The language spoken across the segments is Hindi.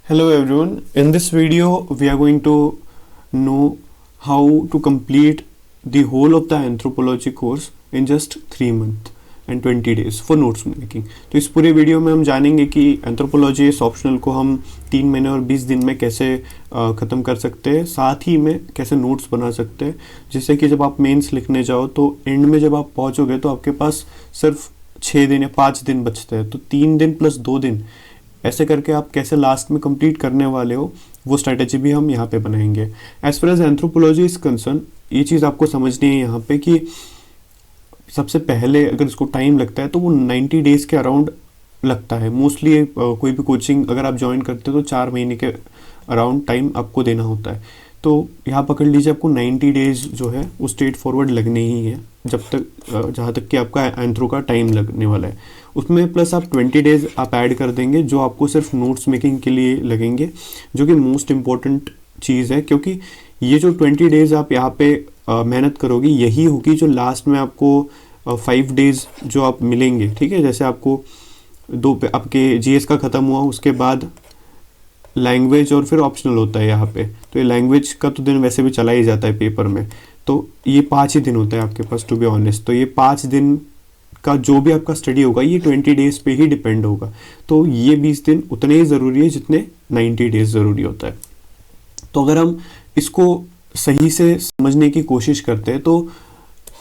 Hello everyone. In this video, we are going to know how to complete the whole of the anthropology course in just 3 months and 20 days for notes making. तो इस पूरे वीडियो में हम जानेंगे कि एंथ्रोपोलॉजी इस ऑप्शनल को हम 3 महीने और 20 दिन में कैसे ख़त्म कर सकते हैं, साथ ही में कैसे नोट्स बना सकते हैं, जिससे कि जब आप मेंस लिखने जाओ तो एंड में जब आप पहुंचोगे तो आपके पास सिर्फ 6 दिन या 5 दिन बचते हैं। तो 3 दिन प्लस 2 दिन ऐसे करके आप कैसे लास्ट में कंप्लीट करने वाले हो, वो स्ट्रैटेजी भी हम यहाँ पे बनाएंगे। As far as anthropology is concern, ये चीज़ आपको समझनी है यहाँ पे कि सबसे पहले अगर इसको टाइम लगता है तो वो 90 डेज़ के अराउंड लगता है। मोस्टली कोई भी कोचिंग अगर आप ज्वाइन करते हो तो 4 महीने के अराउंड टाइम आपको देना होता है। तो यहाँ पकड़ लीजिए, आपको 90 डेज़ जो है वो स्ट्रेट फॉरवर्ड लगने ही है, जब तक जहाँ तक कि आपका एंथ्रो का टाइम लगने वाला है। उसमें प्लस आप 20 डेज़ आप ऐड कर देंगे जो आपको सिर्फ नोट्स मेकिंग के लिए लगेंगे, जो कि मोस्ट इम्पॉर्टेंट चीज़ है, क्योंकि ये जो 20 डेज़ आप यहाँ पे मेहनत करोगे यही होगी जो लास्ट में आपको 5 डेज़ जो आप मिलेंगे। ठीक है, जैसे आपको आपके जीएस का ख़त्म हुआ, उसके बाद लैंग्वेज और फिर ऑप्शनल होता है यहाँ पे। तो ये लैंग्वेज का तो दिन वैसे भी चला ही जाता है पेपर में, तो ये 5 ही दिन होता है आपके पास, टू बी ऑनेस्ट। तो ये 5 दिन का जो भी आपका स्टडी होगा ये 20 डेज़ पे ही डिपेंड होगा। तो ये 20 दिन उतने ही ज़रूरी है जितने 90 डेज़ ज़रूरी होता है। तो अगर हम इसको सही से समझने की कोशिश करते हैं तो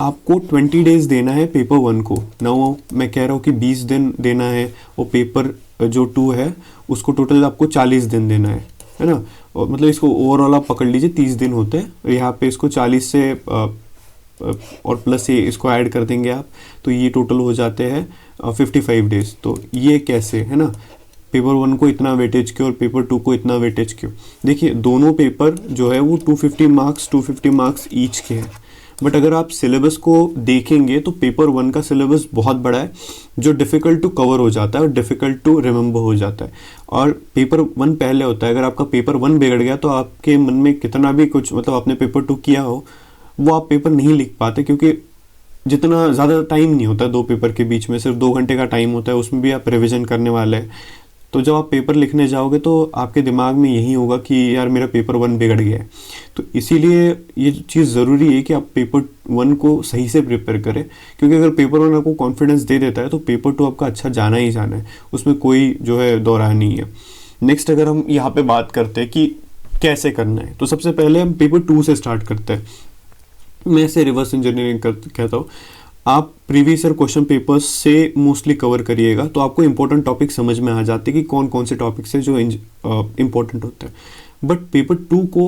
आपको 20 डेज़ देना है पेपर 1 को। नाउ मैं कह रहा हूँ कि 20 दिन देना है, और पेपर जो 2 है उसको टोटल आपको 40 दिन देना है ना। और मतलब इसको ओवरऑल आप पकड़ लीजिए 30 दिन होते हैं। यहाँ पे इसको 40 से और प्लस ये इसको ऐड कर देंगे आप, तो ये टोटल हो जाते हैं 55 डेज़। तो ये कैसे है ना, पेपर 1 को इतना वेटेज क्यों और पेपर 2 को इतना वेटेज क्यों? देखिए, दोनों पेपर जो है वो 250 मार्क्स ईच के हैं। बट अगर आप सिलेबस को देखेंगे तो पेपर 1 का सिलेबस बहुत बड़ा है, जो डिफ़िकल्ट टू कवर हो जाता है और डिफ़िकल्ट टू रिमेंबर हो जाता है। और पेपर 1 पहले होता है। अगर आपका पेपर 1 बिगड़ गया तो आपके मन में कितना भी कुछ, मतलब आपने पेपर 2 किया हो, वो आप पेपर नहीं लिख पाते, क्योंकि जितना ज़्यादा टाइम नहीं होता है 2 पेपर के बीच में, सिर्फ 2 घंटे का टाइम होता है, उसमें भी आप रिविज़न करने वाले हैं। तो जब आप पेपर लिखने जाओगे तो आपके दिमाग में यही होगा कि यार मेरा पेपर 1 बिगड़ गया है। तो इसीलिए ये चीज़ ज़रूरी है कि आप पेपर 1 को सही से प्रिपेयर करें, क्योंकि अगर पेपर 1 आपको कॉन्फिडेंस दे देता है तो पेपर 2 आपका अच्छा जाना ही जाना है, उसमें कोई जो है दौरान नहीं है। नेक्स्ट अगर हम यहाँ पे बात करते हैं कि कैसे करना है, तो सबसे पहले हम पेपर 2 से स्टार्ट करते हैं। मैं इसे रिवर्स इंजीनियरिंग कहता हूँ। आप प्रीवियस ईयर क्वेश्चन पेपर्स से मोस्टली कवर करिएगा तो आपको इंपॉर्टेंट टॉपिक समझ में आ जाते हैं कि कौन कौन से टॉपिक्स हैं जो इंपॉर्टेंट होते हैं। बट पेपर 2 को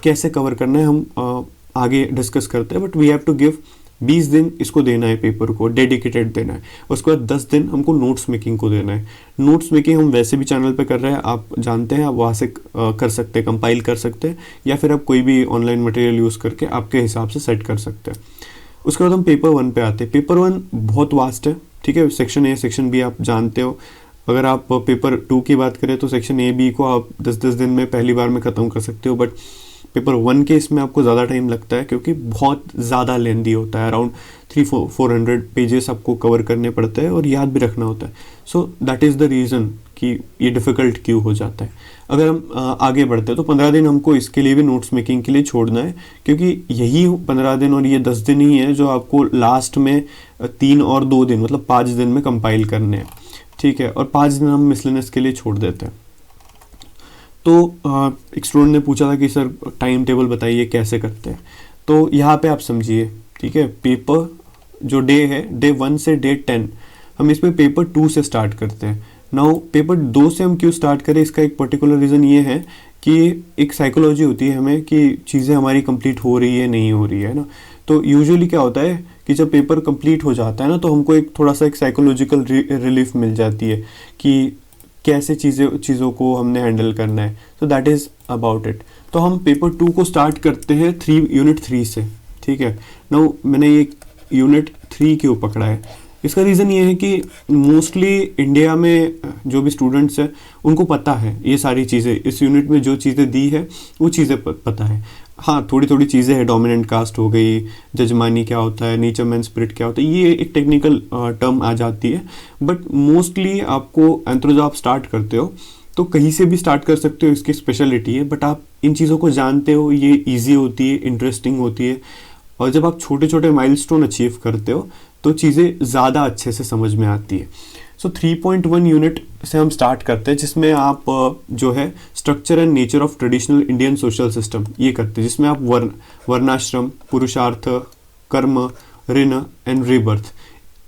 कैसे कवर करना है हम आगे डिस्कस करते हैं। But we have to give 20 दिन इसको देना है, पेपर को डेडिकेटेड देना है। उसके बाद 10 दिन हमको नोट्स मेकिंग को देना है। नोट्स मेकिंग हम वैसे भी चैनल पे कर रहे हैं, आप जानते हैं, आप वहाँ से कर सकते हैं, कंपाइल कर सकते हैं, या फिर आप कोई भी ऑनलाइन मटेरियल यूज़ करके आपके हिसाब से सेट कर सकते हैं। उसके बाद हम पेपर 1 पे आते हैं। पेपर 1 बहुत वास्ट है, ठीक है। सेक्शन ए सेक्शन बी आप जानते हो। अगर आप पेपर 2 की बात करें तो सेक्शन ए बी को आप 10-10 दिन में पहली बार में ख़त्म कर सकते हो। बट पेपर 1 के इसमें आपको ज़्यादा टाइम लगता है, क्योंकि बहुत ज़्यादा लेंदी होता है। अराउंड 300-400 पेजेस आपको कवर करने पड़ते हैं और याद भी रखना होता है। So that is the reason कि ये डिफ़िकल्ट क्यों हो जाता है। अगर हम आगे बढ़ते हैं तो 15 दिन हमको इसके लिए भी नोट्स मेकिंग के लिए छोड़ना है, क्योंकि यही 15 दिन और ये 10 दिन ही है जो आपको लास्ट में 3 और 2 दिन मतलब 5 दिन में कंपाइल करने हैं, ठीक है। और 5 दिन हम मिसलेनियस के लिए छोड़ देते हैं। तो एक स्टूडेंट ने पूछा था कि सर टाइम टेबल बताइए कैसे करते हैं। तो यहाँ पे आप समझिए, ठीक है, पेपर जो डे है, डे 1 से डे 10 हम इसमें पेपर 2 से स्टार्ट करते हैं। नाउ पेपर 2 से हम क्यों स्टार्ट करें, इसका एक पर्टिकुलर रीज़न ये है कि एक साइकोलॉजी होती है हमें कि चीज़ें हमारी कंप्लीट हो रही है नहीं हो रही है ना। तो यूजुअली क्या होता है कि जब पेपर कंप्लीट हो जाता है ना, तो हमको एक थोड़ा सा एक साइकोलॉजिकल रिलीफ मिल जाती है कि कैसे चीज़ों को हमने हैंडल करना है। तो दैट इज़ अबाउट इट। तो हम पेपर 2 को स्टार्ट करते हैं यूनिट 3 से, ठीक है। नाउ मैंने ये यूनिट 3 क्यों पकड़ा है, इसका रीज़न ये है कि मोस्टली इंडिया में जो भी स्टूडेंट्स हैं उनको पता है ये सारी चीज़ें, इस यूनिट में जो चीज़ें दी है वो चीज़ें पता है। हाँ, थोड़ी थोड़ी चीज़ें हैं, डोमिनेंट कास्ट हो गई, जजमानी क्या होता है, नेचर मैन स्पिरिट क्या होता है, ये एक टेक्निकल टर्म आ जाती है। बट मोस्टली आपको एंथ्रो जब आप स्टार्ट करते हो तो कहीं से भी स्टार्ट कर सकते हो, इसकी स्पेशलिटी है। बट आप इन चीज़ों को जानते हो, ये ईजी होती है, इंटरेस्टिंग होती है, और जब आप छोटे छोटे माइलस्टोन अचीव करते हो तो चीज़ें ज़्यादा अच्छे से समझ में आती है। सो 3.1 यूनिट से हम स्टार्ट करते हैं, जिसमें आप जो है structure and nature of traditional Indian social system ये करते हैं, जिसमें आप वर्णाश्रम, पुरुषार्थ, कर्म, ऋण एंड रीबर्थ,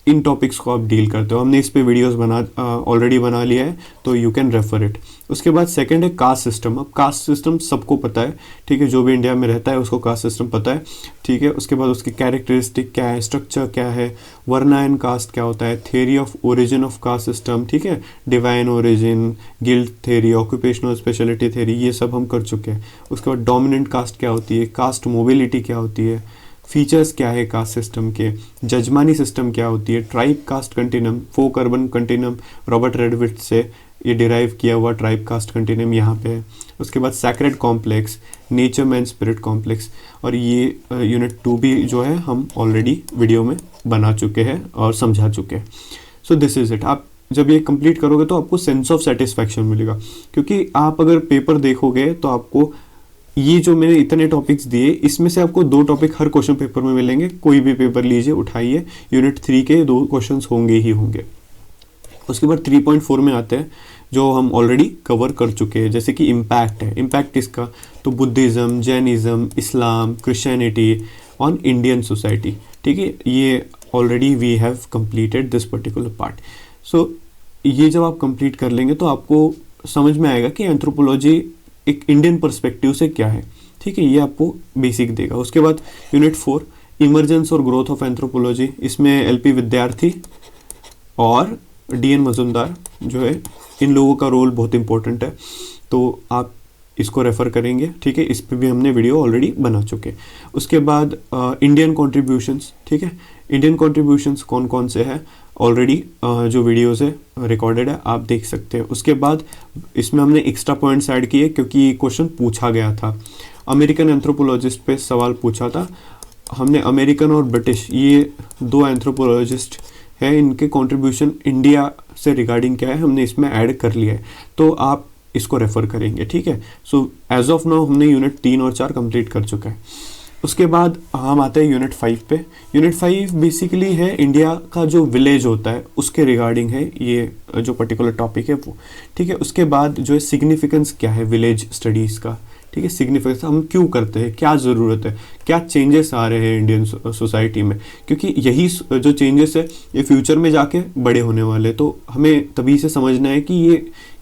इन टॉपिक्स को आप डील करते हो। हमने इस पे वीडियोस ऑलरेडी बना लिया है, तो यू कैन रेफर इट। उसके बाद सेकंड है कास्ट सिस्टम। अब कास्ट सिस्टम सबको पता है, ठीक है, जो भी इंडिया में रहता है उसको कास्ट सिस्टम पता है, ठीक है। उसके बाद उसकी कैरेक्टरिस्टिक क्या है, स्ट्रक्चर क्या है, वर्ना एंड कास्ट क्या होता है, theory of origin of caste system, ठीक है, divine origin, guild theory, occupational speciality theory, ये सब हम कर चुके हैं। उसके बाद डोमिनेंट कास्ट क्या होती है, कास्ट मोबिलिटी क्या होती है, फीचर्स क्या है कास्ट सिस्टम के, जजमानी सिस्टम क्या होती है, ट्राइब कास्ट कंटिन्यूम, फोक अर्बन कंटिन्यूम, रॉबर्ट रेडविट से ये डिराइव किया हुआ ट्राइब कास्ट कंटिन्यूम यहाँ पे है। उसके बाद sacred complex, nature man spirit complex, और ये यूनिट 2 भी जो है हम ऑलरेडी वीडियो में बना चुके हैं और समझा चुके हैं। So this is it. आप जब ये कंप्लीट करोगे तो आपको सेंस ऑफ सेटिस्फैक्शन मिलेगा, क्योंकि आप अगर पेपर देखोगे तो आपको ये जो मैंने इतने टॉपिक्स दिए, इसमें से आपको 2 टॉपिक हर क्वेश्चन पेपर में मिलेंगे। कोई भी पेपर लीजिए, उठाइए, यूनिट 3 के 2 क्वेश्चंस होंगे ही होंगे। उसके बाद 3.4 में आते हैं, जो हम ऑलरेडी कवर कर चुके हैं, जैसे कि इम्पैक्ट है। इम्पैक्ट किसका, तो Buddhism, Jainism, Islam, Christianity on Indian society, ठीक है। ये already we have completed this particular part. So ये जब आप कंप्लीट कर लेंगे तो आपको समझ में आएगा कि एंथ्रोपोलॉजी एक इंडियन पर्सपेक्टिव से क्या है, ठीक है। ये आपको बेसिक देगा। उसके बाद यूनिट 4 इमर्जेंस और ग्रोथ ऑफ एंथ्रोपोलॉजी, इसमें एलपी विद्यार्थी और डीएन मजुमदार जो है, इन लोगों का रोल बहुत इंपॉर्टेंट है, तो आप इसको रेफ़र करेंगे, ठीक है। इस पे भी हमने वीडियो ऑलरेडी बना चुके। उसके बाद इंडियन कॉन्ट्रीब्यूशंस, ठीक है। इंडियन कॉन्ट्रीब्यूशंस कौन कौन से हैं, ऑलरेडी जो वीडियोज़ है रिकॉर्डेड है, आप देख सकते हैं। उसके बाद इसमें हमने एक्स्ट्रा पॉइंट्स ऐड किए, क्योंकि ये क्वेश्चन पूछा गया था। अमेरिकन एंथ्रोपोलॉजिस्ट पे सवाल पूछा था हमने। अमेरिकन और ब्रिटिश, ये 2 एंथ्रोपोलॉजिस्ट हैं, इनके कंट्रीब्यूशन इंडिया से रिगार्डिंग क्या है हमने इसमें ऐड कर लिया है, तो आप इसको रेफ़र करेंगे, ठीक है। सो एज ऑफ नाउ हमने यूनिट 3 और 4 कंप्लीट कर चुका है। उसके बाद हम आते हैं यूनिट 5 पे। यूनिट 5 बेसिकली है इंडिया का जो विलेज होता है उसके रिगार्डिंग है ये जो पर्टिकुलर टॉपिक है वो, ठीक है। उसके बाद जो है सिग्निफिकेंस क्या है विलेज स्टडीज़ का, ठीक है। सिग्निफिकेंस हम क्यों करते हैं, क्या ज़रूरत है, क्या चेंजेस आ रहे हैं इंडियन सोसाइटी में, क्योंकि यही जो चेंजेस है ये फ्यूचर में जाके बड़े होने वाले, तो हमें तभी से समझना है कि ये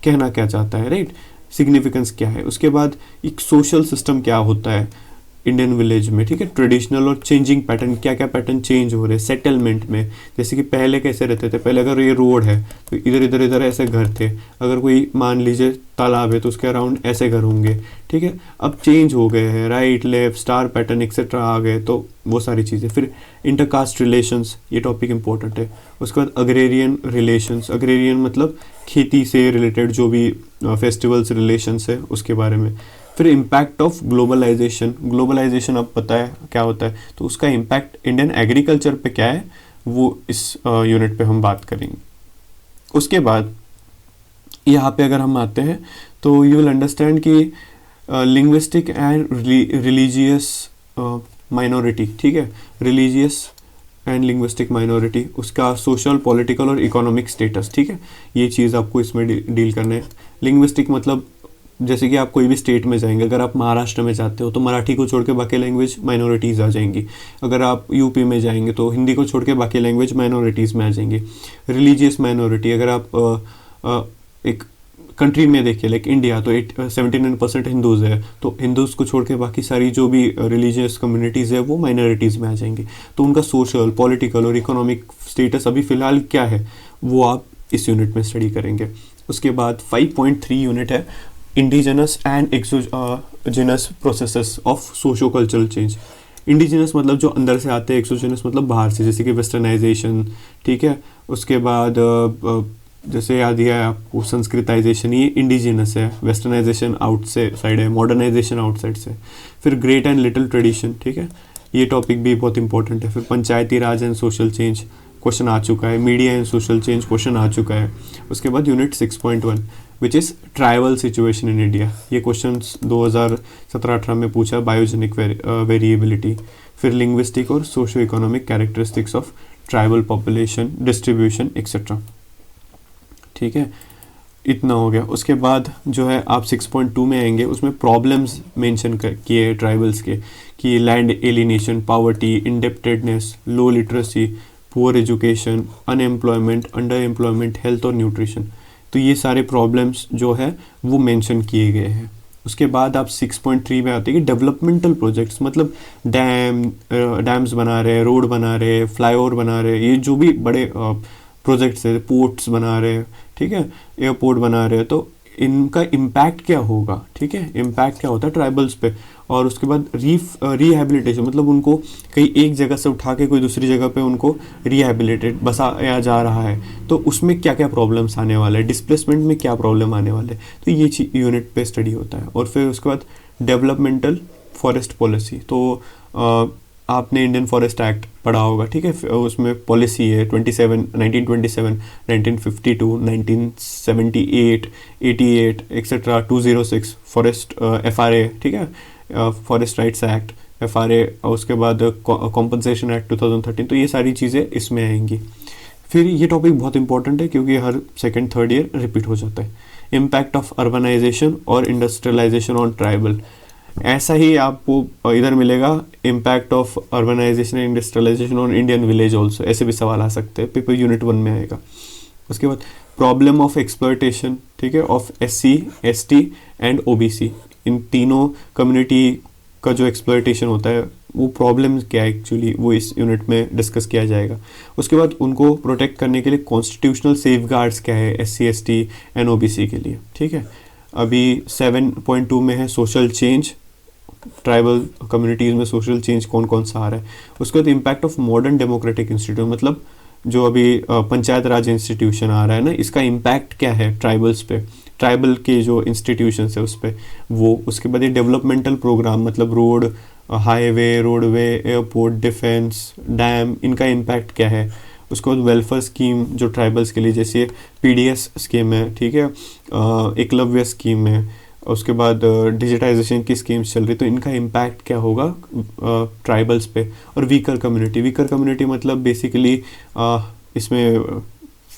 कहना क्या चाहता है, राइट। सिग्निफिकेंस क्या है। उसके बाद एक सोशल सिस्टम क्या होता है इंडियन विलेज में, ठीक है। ट्रेडिशनल और चेंजिंग पैटर्न, क्या क्या पैटर्न चेंज हो रहे हैं सेटलमेंट में, जैसे कि पहले कैसे रहते थे। पहले अगर ये रोड है तो इधर इधर इधर ऐसे घर थे, अगर कोई मान लीजिए तालाब है तो उसके अराउंड ऐसे घर होंगे, ठीक है। अब चेंज हो गए हैं, right left star pattern etcetera आ गए, तो वो सारी चीज़ें। फिर इंटरकास्ट रिलेशंस, ये टॉपिक इंपॉर्टेंट है। उसके बाद अग्रेरियन रिलेशंस, अग्रेरियन मतलब खेती से रिलेटेड जो भी फेस्टिवल्स रिलेशंस है उसके बारे में। फिर इम्पैक्ट ऑफ ग्लोबलाइजेशन, ग्लोबलाइजेशन अब पता है क्या होता है, तो उसका इम्पैक्ट इंडियन एग्रीकल्चर पे क्या है वो इस यूनिट पे हम बात करेंगे। उसके बाद यहाँ पे अगर हम आते हैं तो यू विल अंडरस्टैंड कि लिंग्विस्टिक एंड रिलीजियस माइनॉरिटी, ठीक है। रिलीजियस एंड लिंग्विस्टिक माइनॉरिटी, उसका सोशल, पॉलिटिकल और इकोनॉमिक स्टेटस, ठीक है। ये चीज़ आपको इसमें डील करना है। लिंग्विस्टिक मतलब जैसे कि आप कोई भी स्टेट में जाएंगे, अगर आप महाराष्ट्र में जाते हो तो मराठी को छोड़ के बाकी लैंग्वेज माइनॉरिटीज़ आ जाएंगी। अगर आप यूपी में जाएंगे तो हिंदी को छोड़ के बाकी लैंग्वेज माइनॉरिटीज़ में आ जाएंगी। रिलीजियस माइनॉरिटी, अगर आप एक कंट्री में देखिए लाइक इंडिया, तो 79% हिंदूज़ है, तो हिंदूज़ को छोड़ के बाकी सारी जो भी रिलीजियस कम्युनिटीज़ है वो माइनॉरिटीज़ में आ जाएंगी। तो उनका सोशल, पॉलिटिकल और इकोनॉमिक स्टेटस अभी फ़िलहाल क्या है वो आप इस यूनिट में स्टडी करेंगे। उसके बाद 5.3 यूनिट है indigenous and exogenous processes of socio cultural change. Indigenous मतलब जो अंदर से आते हैं, एक्सोजेनस मतलब बाहर से, जैसे कि वेस्टर्नाइजेशन, ठीक है। उसके बाद जैसे याद है आपको संस्कृताइजेशन, ये इंडिजिनस है। वेस्टर्नाइजेशन आउट से साइड है, मॉडर्नाइजेशन आउटसाइड से। फिर ग्रेट एंड लिटिल ट्रेडिशन, ठीक है, ये टॉपिक भी बहुत इंपॉर्टेंट है। फिर Panchayati Raj and social change question आ चुका है। Media and social change question आ चुका है। उसके बाद unit 6.1 which is tribal situation in India. ये क्वेश्चन 2017-18 में पूछा, बायोजेनिक वेरिएबिलिटी। फिर लिंग्विस्टिक और socio economic characteristics of tribal population distribution etcetera. ठीक है, इतना हो गया। उसके बाद जो है आप 6.2 में आएंगे, उसमें प्रॉब्लम्स मेंशन किए ट्राइबल्स के कि land alienation, poverty, indebtedness, low literacy, poor education, unemployment, under employment, health और न्यूट्रिशन। तो ये सारे प्रॉब्लम्स जो है वो मेंशन किए गए हैं। उसके बाद आप 6.3 में आते हैं कि डेवलपमेंटल प्रोजेक्ट्स, मतलब डैम्स बना रहे हैं, रोड बना रहे हैं, फ्लाईओवर बना रहे हैं, ये जो भी बड़े प्रोजेक्ट्स है, पोर्ट्स बना रहे हैं, ठीक है, एयरपोर्ट बना रहे हैं, तो इनका इम्पैक्ट क्या होगा। ठीक है, इम्पैक्ट क्या होता है ट्राइबल्स पे। और उसके बाद रिहैबिलिटेशन, मतलब उनको कहीं एक जगह से उठा के कोई दूसरी जगह पे उनको रिहैबिलिटेट बसाया जा रहा है, तो उसमें क्या क्या प्रॉब्लम्स आने वाले हैं, डिस्प्लेसमेंट में क्या प्रॉब्लम आने वाले हैं, तो ये यूनिट पे स्टडी होता है। और फिर उसके बाद डेवलपमेंटल फॉरेस्ट पॉलिसी, तो आपने इंडियन फॉरेस्ट एक्ट पढ़ा होगा, ठीक है, उसमें पॉलिसी है 1927, 1952, 1978, 88 एक्सेट्रा, 206 फॉरेस्ट FRA, ठीक है, फॉरेस्ट राइट्स एक्ट FRA, उसके बाद कॉम्पनसेशन एक्ट 2013। तो ये सारी चीज़ें इसमें आएंगी। फिर ये टॉपिक बहुत इंपॉर्टेंट है क्योंकि हर सेकेंड थर्ड ईयर रिपीट हो जाता है। इम्पैक्ट ऑफ अर्बनाइजेशन और इंडस्ट्रियलाइजेशन ऑन ट्राइबल, ऐसा ही आपको इधर मिलेगा, impact of urbanization and industrialization on Indian village also, ऐसे भी सवाल आ सकते हैं, पेपर यूनिट 1 में आएगा। उसके बाद प्रॉब्लम ऑफ एक्सप्लॉयटेशन, ठीक है, of SC, ST and OBC, इन तीनों कम्युनिटी का जो एक्सप्लॉयटेशन होता है वो प्रॉब्लम क्या है एक्चुअली, वो इस यूनिट में डिस्कस किया जाएगा। उसके बाद उनको प्रोटेक्ट करने के लिए कॉन्स्टिट्यूशनल सेफगार्ड्स क्या है SC, ST एंड OBC के लिए। ठीक है, अभी 7.2 में है सोशल चेंज, ट्राइबल कम्युनिटीज़ में सोशल चेंज कौन कौन सा आ रहा है। उसके बाद impact of modern democratic institute, मतलब जो अभी पंचायत राज इंस्टीट्यूशन आ रहा है ना, इसका इम्पैक्ट क्या है ट्राइबल्स पे, ट्राइबल के जो इंस्टीट्यूशंस है उस पर वो। उसके बाद ये डेवलपमेंटल प्रोग्राम, मतलब road, highway, roadway, airport, defence, dam, इनका इम्पैक्ट क्या है। उसके बाद वेलफेयर स्कीम जो ट्राइबल्स के लिए, जैसे PDS स्कीम है, ठीक है, एकलव्य स्कीम है, उसके बाद डिजिटाइजेशन की स्कीम्स चल रही, तो इनका इम्पैक्ट क्या होगा ट्राइबल्स पे। और वीकर कम्युनिटी मतलब बेसिकली इसमें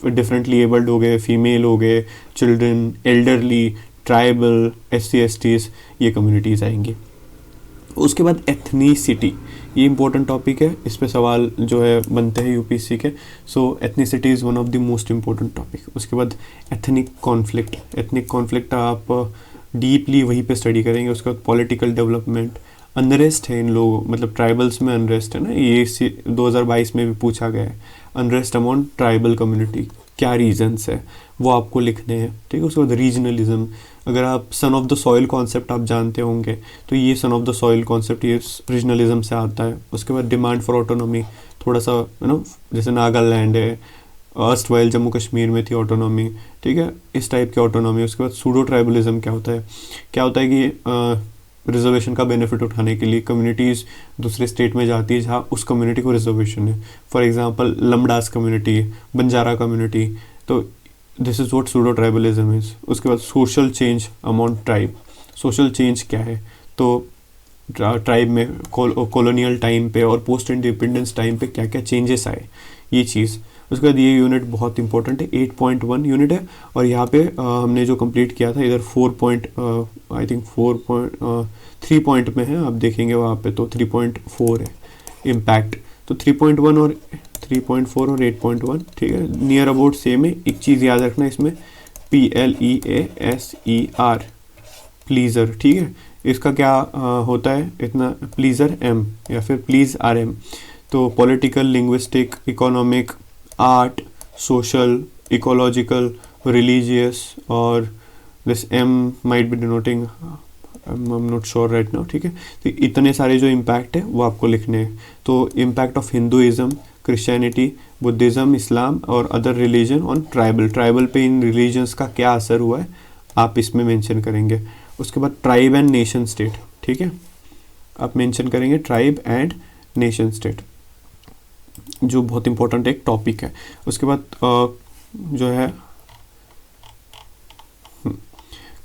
डिफरेंटली एबल्ड हो गए, फीमेल हो गए, children, elderly, tribal, SC, STs, ये कम्युनिटीज़ आएंगी। उसके बाद एथनिसिटी, ये इंपॉर्टेंट टॉपिक है, इस पे सवाल जो है बनते हैं UPSC के। So ethnicity is one of the most important topic. उसके बाद एथनिक कॉन्फ्लिक्ट आप डीपली वहीं पे स्टडी करेंगे। उसके बाद पॉलिटिकल डेवलपमेंट, अनरेस्ट है इन लोगों, मतलब ट्राइबल्स में अनरेस्ट है ना, ये 2022 में भी पूछा गया है, अनरेस्ट अमॉन्ग ट्राइबल कम्युनिटी, क्या रीजंस है वो आपको लिखने हैं। ठीक है, उसके बाद रीजनलिज्म, अगर आप son of the soil concept आप जानते होंगे, तो ये son of the soil concept ये रीजनलिज्म से आता है। उसके बाद डिमांड फॉर ऑटोनॉमी, थोड़ा सा जैसे नागालैंड है, अर्स्ट वाइल जम्मू कश्मीर में थी ऑटोनॉमी, ठीक है, इस टाइप की ऑटोनॉमी। उसके बाद सूडो ट्राइबलिज्म क्या होता है कि रिजर्वेशन का बेनिफिट उठाने के लिए कम्युनिटीज़ दूसरे स्टेट में जाती है जहाँ उस कम्युनिटी को रिजर्वेशन है। For example Lambadas community, Banjara community, तो this is what pseudo tribalism is. उसके बाद social change among tribe, social change क्या है, तो ट्राइब में कॉलोनियल टाइम पे और पोस्ट इंडिपेंडेंस टाइम पे क्या क्या चेंजेस आए, ये चीज़। उसके बाद ये यूनिट बहुत इंपॉर्टेंट है, 8.1 यूनिट है, और यहाँ पे हमने जो कंप्लीट किया था इधर 3 पॉइंट में है, आप देखेंगे वहाँ पे तो 3.4 है इम्पैक्ट। तो 3.1 और 3.4 और 8.1, ठीक है, नियर अबाउट सेम है। एक चीज़ याद रखना इसमें, PLEASER, प्लीज़र, ठीक है, इसका क्या होता है इतना, प्लीज़र M या फिर प्लीज़ RM। तो political, linguistic, economic, art, social, ecological, religious, और this M might be denoting, I am not sure right now, ठीक है। तो इतने सारे जो इम्पैक्ट है वो आपको लिखने हैं। तो impact of Hinduism, Christianity, Buddhism, Islam और अदर रिलीजन ऑन ट्राइबल पे इन रिलीजन्स का क्या असर हुआ है आप इसमें मेंशन करेंगे। उसके बाद ट्राइब एंड नेशन स्टेट, ठीक है, आप मेंशन करेंगे ट्राइब एंड नेशन स्टेट, जो बहुत इंपॉर्टेंट एक टॉपिक है। उसके बाद जो है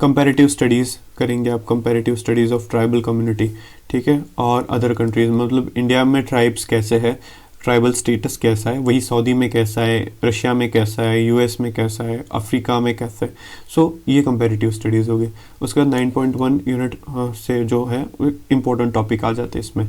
कंपैरेटिव स्टडीज़ करेंगे आप, comparative studies of tribal community, ठीक है, और अदर कंट्रीज़, मतलब इंडिया में ट्राइब्स कैसे है, ट्राइबल स्टेटस कैसा है, वही सऊदी में कैसा है, रशिया में कैसा है, यूएस में कैसा है, अफ्रीका में कैसा है। सो ये कंपैरेटिव स्टडीज़ हो गई। उसके बाद 9.1 यूनिट से जो है इम्पोर्टेंट टॉपिक आ जाते हैं इसमें,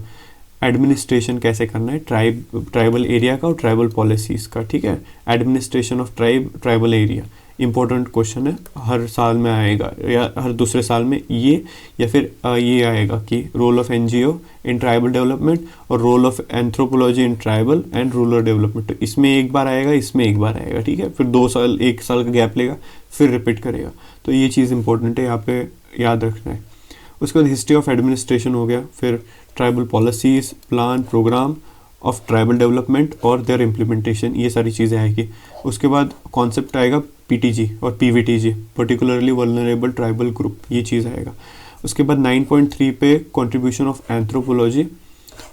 एडमिनिस्ट्रेशन कैसे करना है ट्राइबल एरिया का और ट्राइबल पॉलिसीज़ का, ठीक है। Administration of tribal area important question है, हर साल में आएगा या हर दूसरे साल में ये, या फिर ये आएगा कि role of NGO in tribal development और role of anthropology in tribal and rural development. तो इसमें एक बार आएगा, इसमें एक बार आएगा, ठीक है, फिर 2 साल 1 साल का गैप लेगा, फिर रिपीट करेगा। तो ये चीज़ इंपॉर्टेंट है, यहाँ पे याद रखना है। उसके बाद हिस्ट्री ऑफ एडमिनिस्ट्रेशन हो गया, फिर tribal policies, plan, program of tribal development और देयर इम्प्लीमेंटेशन, ये सारी चीज़ें आएगी। उसके बाद कॉन्सेप्ट आएगा पीटीजी और PVTG, particularly vulnerable tribal group, ये चीज़ आएगा। उसके बाद 9.3 पे कंट्रीब्यूशन ऑफ एंथ्रोपोलॉजी,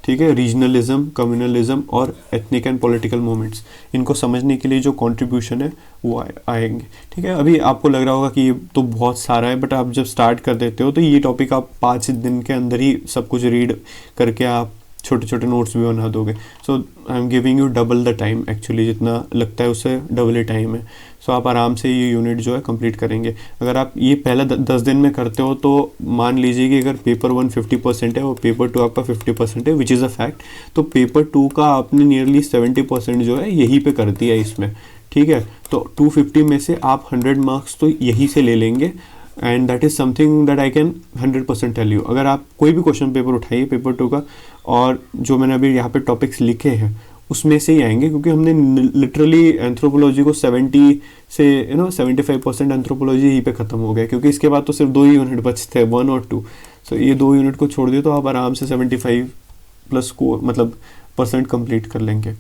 ठीक है, रीजनलिज्म, कम्युनलिज्म और एथनिक एंड पॉलिटिकल मूवमेंट्स, इनको समझने के लिए जो कंट्रीब्यूशन है वो आएंगे, ठीक है। अभी आपको लग रहा होगा कि ये तो बहुत सारा है, बट आप जब स्टार्ट कर देते हो तो ये टॉपिक आप 5 दिन के अंदर ही सब कुछ रीड करके आप छोटे छोटे नोट्स भी बना दोगे। So I am giving you double the time, actually जितना लगता है उससे डबल ही टाइम है। सो आप आराम से ये यूनिट जो है कंप्लीट करेंगे। अगर आप ये पहला 10 दिन में करते हो तो मान लीजिए कि अगर पेपर 1 50% है और पेपर 2 आपका 50% है, विच इज़ अ फैक्ट, तो पेपर 2 का आपने नियरली 70% जो है यहीं पे कर दिया इसमें, ठीक है। तो 250 में से आप 100 मार्क्स तो यहीं से ले लेंगे, and that is something that I can 100% tell you. अगर आप कोई भी क्वेश्चन पेपर उठाइए पेपर 2 का, और जो मैंने अभी यहाँ पे टॉपिक्स लिखे हैं उसमें से ही आएंगे, क्योंकि हमने लिटरली एंथ्रोपोलॉजी को 70 से 75% एंथ्रोपोलॉजी यहीं पे ख़त्म हो गया, क्योंकि इसके बाद तो सिर्फ 2 ही यूनिट बचते हैं, 1 और 2। सो ये 2 यूनिट को छोड़ दिए तो आप आराम से 75+ स्कोर मतलब % कंप्लीट कर लेंगे।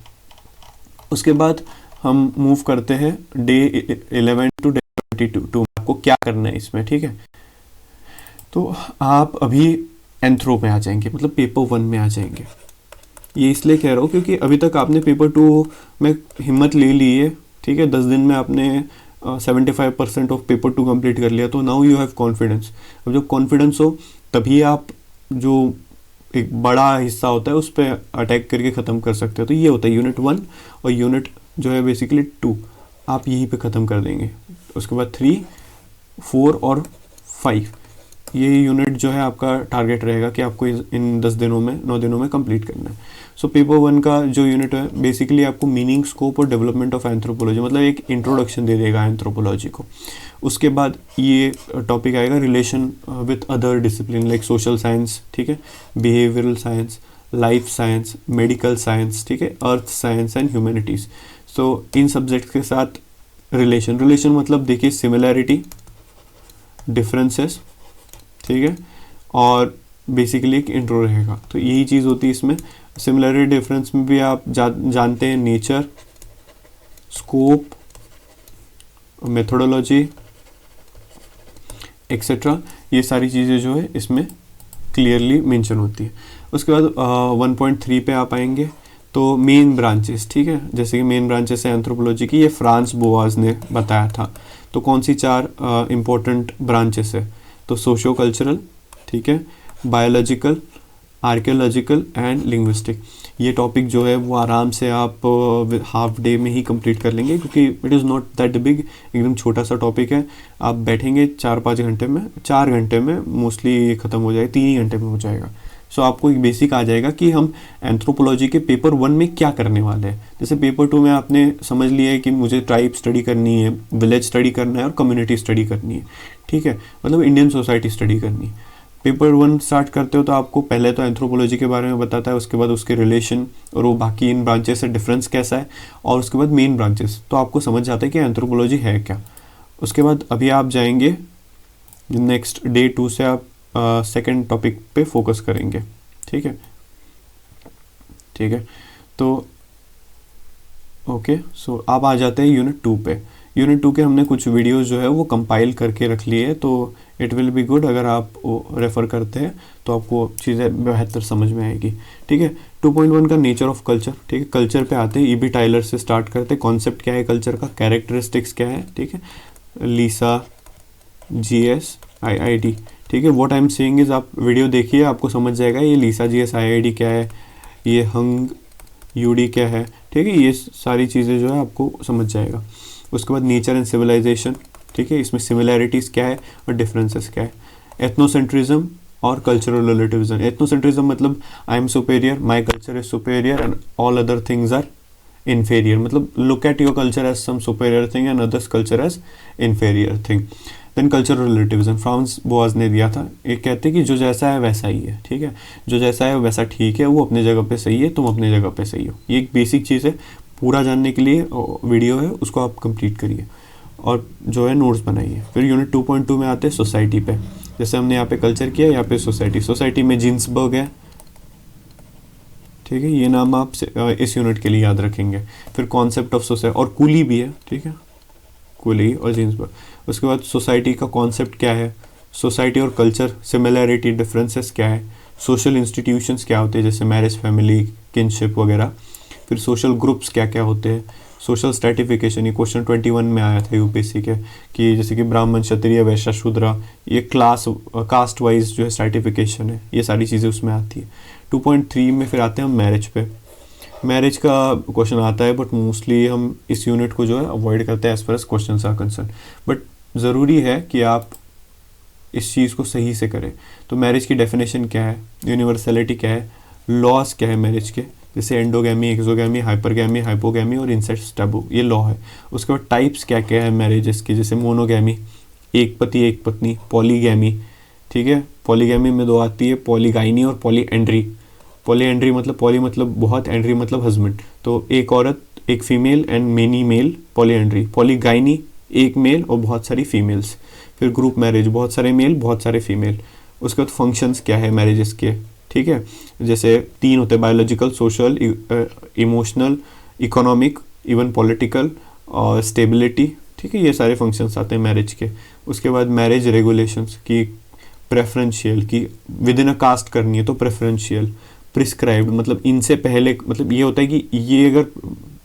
उसके बाद हम मूव करते हैं डे 11 टू डे 22, आपको क्या करना है इसमें, ठीक है। तो आप अभी एंथ्रो में आ जाएंगे, मतलब पेपर 1 में आ जाएंगे। ये इसलिए कह रहा हूँ क्योंकि अभी तक आपने पेपर 2 में हिम्मत ले ली है, ठीक है, 10 दिन में आपने 75% ऑफ पेपर 2 कंप्लीट कर लिया, तो नाउ यू हैव कॉन्फिडेंस। अब जब कॉन्फिडेंस हो तभी आप जो एक बड़ा हिस्सा होता है उस पर अटैक करके ख़त्म कर सकते हो। तो ये होता है यूनिट 1, और यूनिट जो है बेसिकली 2 आप यहीं पे ख़त्म कर देंगे। उसके बाद 3, 4 और 5 ये यूनिट जो है आपका टारगेट रहेगा कि आपको इन 10 दिनों में 9 दिनों में कंप्लीट करना है। सो पेपर 1 का जो यूनिट है बेसिकली आपको मीनिंग, स्कोप और डेवलपमेंट ऑफ एंथ्रोपोलॉजी, मतलब एक इंट्रोडक्शन दे देगा एंथ्रोपोलॉजी को। उसके बाद ये टॉपिक आएगा relation with other discipline like social science, ठीक है, behavioural science, life science, medical science, ठीक है, earth science and humanities. So in subjects के साथ रिलेशन मतलब देखिए सिमिलैरिटी, डिफरेंसेस, ठीक है, और बेसिकली एक इंट्रो रहेगा। तो यही चीज़ होती है इसमें। सिमिलरिटी डिफरेंस में भी आप जानते हैं नेचर, स्कोप, मेथोडोलॉजी एक्सेट्रा, ये सारी चीज़ें जो है इसमें क्लियरली मेंशन होती है। उसके बाद 1.3 पे आप आएंगे तो मेन ब्रांचेस, ठीक है, जैसे कि मेन ब्रांचेस है एंथ्रोपोलॉजी की, ये फ्रांस बोआज ने बताया था। तो कौन सी 4 इम्पोर्टेंट ब्रांचेस है, तो सोशो कल्चरल, ठीक है, बायोलॉजिकल, आर्कियोलॉजिकल एंड लिंग्विस्टिक। ये टॉपिक जो है वो आराम से आप हाफ डे में ही कंप्लीट कर लेंगे, क्योंकि it is not that big, एकदम छोटा सा टॉपिक है। आप बैठेंगे 4-5 घंटे में, 4 घंटे में मोस्टली ये ख़त्म हो जाएगा, 3 ही घंटे में हो जाएगा। सो आपको एक बेसिक आ जाएगा कि हम एंथ्रोपोलॉजी के पेपर 1 में क्या करने वाले हैं। जैसे पेपर 2 में आपने समझ लिया है कि मुझे ट्राइब स्टडी करनी है, विलेज स्टडी करना है और कम्युनिटी स्टडी करनी है, ठीक है, मतलब इंडियन सोसाइटी स्टडी करनी है। पेपर 1 स्टार्ट करते हो तो आपको पहले तो एंथ्रोपोलॉजी के बारे में बताता है, उसके बाद उसके रिलेशन और वो बाकी इन ब्रांचेस से डिफरेंस कैसा है, और उसके बाद मेन ब्रांचेस, तो आपको समझ जाता है कि एंथ्रोपोलॉजी है क्या। उसके बाद अभी आप जाएंगे नेक्स्ट डे 2 से आप सेकंड टॉपिक पे फोकस करेंगे, ठीक है, ठीक है। तो ओके, सो आप आ जाते हैं यूनिट 2 पे। यूनिट 2 के हमने कुछ वीडियोस जो है वो कंपाइल करके रख लिए है, तो इट विल बी गुड अगर आप रेफ़र करते हैं तो आपको चीज़ें बेहतर समझ में आएगी, ठीक है। 2.1 का नेचर ऑफ कल्चर, ठीक है, कल्चर पे आते हैं, ई बी टाइलर से स्टार्ट करते हैं। कॉन्सेप्ट क्या है कल्चर का, कैरेक्टरिस्टिक्स क्या है, ठीक है, लीसा GSIID, ठीक है। What I am saying is, आप वीडियो देखिए आपको समझ जाएगा ये लीसा GSIID क्या है, ये हंग यूडी क्या है, ठीक है। ये सारी चीज़ें जो है आपको समझ जाएगा। उसके बाद नेचर एंड सिविलाइजेशन, ठीक है, इसमें सिमिलैरिटीज़ क्या है और डिफरेंसेस क्या है। एथनोसेंट्रिज्म और कल्चरल रिलेटिविज्म। एथनोसेंट्रिज्म मतलब I am superior, my culture is superior and all other things are inferior, मतलब look at your culture as some superior thing and others culture as inferior thing. Then cultural relativism, France Boaz ने दिया था, एक कहते हैं कि जो जैसा है वैसा ही है, ठीक है, जो जैसा है वैसा ठीक है, वो अपने जगह पे सही है, तुम अपने जगह पे सही हो। ये एक बेसिक चीज़ है, पूरा जानने के लिए वीडियो है, उसको आप कंप्लीट करिए और जो है नोट्स बनाइए। फिर यूनिट 2.2 में आते हैं सोसाइटी पे, जैसे हमने यहाँ पे कल्चर किया, यहाँ पे सोसाइटी। सोसाइटी में जिन्सबर्ग है, ठीक है, ये नाम आप इस यूनिट के लिए याद रखेंगे। फिर कॉन्सेप्ट ऑफ सोसाइटी, और कूली भी है, ठीक है, कूली और जिन्सबर्ग। उसके बाद सोसाइटी का कॉन्सेप्ट क्या है, सोसाइटी और कल्चर सिमिलैरिटी डिफरेंसेस क्या है, सोशल इंस्टीट्यूशंस क्या होते हैं जैसे मैरिज, फैमिली, किनशिप वगैरह। फिर सोशल ग्रुप्स क्या क्या होते हैं, सोशल स्ट्रैटिफिकेशन, ये क्वेश्चन 21 में आया था यूपीएससी के, कि जैसे कि ब्राह्मण, क्षत्रिय, वैश्य, शूद्र, ये क्लास कास्ट वाइज जो है स्ट्रैटिफिकेशन है, ये सारी चीज़ें उसमें आती है। 2.3 में फिर आते हैं हम मैरिज पे। मैरिज का क्वेश्चन आता है बट मोस्टली हम इस यूनिट को जो है अवॉइड करते हैं as far as question are concern, but ज़रूरी है कि आप इस चीज़ को सही से करें। तो मैरिज की डेफिनेशन क्या है, यूनिवर्सलिटी क्या है, लॉज क्या है मैरिज के, जैसे एंडोगैमी, एक्सोगैमी, हाइपरगैमी, हाइपोगैमी और इंसेस्ट टैबू, ये लॉ है। उसके बाद टाइप्स क्या क्या है मैरिजेस की, जैसे मोनोगैमी, एक पति एक पत्नी, पॉलीगैमी, ठीक है, पॉलीगैमी में दो आती है, पॉलीगाइनी और पॉलीएंड्री। पॉलीएंड्री मतलब पॉली मतलब बहुत, एंड्री मतलब हस्बैंड, तो एक औरत एक female and many male, polyandry. Polygyny एक मेल और बहुत सारी फीमेल्स। फिर ग्रुप मैरिज, बहुत सारे मेल बहुत सारे फीमेल। उसके बाद फंक्शंस क्या है मैरिजेस के, ठीक है, जैसे 3 होते हैं, biological, social, emotional, economic, even political और स्टेबिलिटी, ठीक है, ये सारे फंक्शंस आते हैं मैरिज के। उसके बाद मैरिज रेगुलेशंस की, प्रेफरेंशियल की विद इन अ कास्ट करनी है तो प्रेफरेंशियल, प्रिस्क्राइब्ड मतलब इनसे पहले, मतलब ये होता है कि ये अगर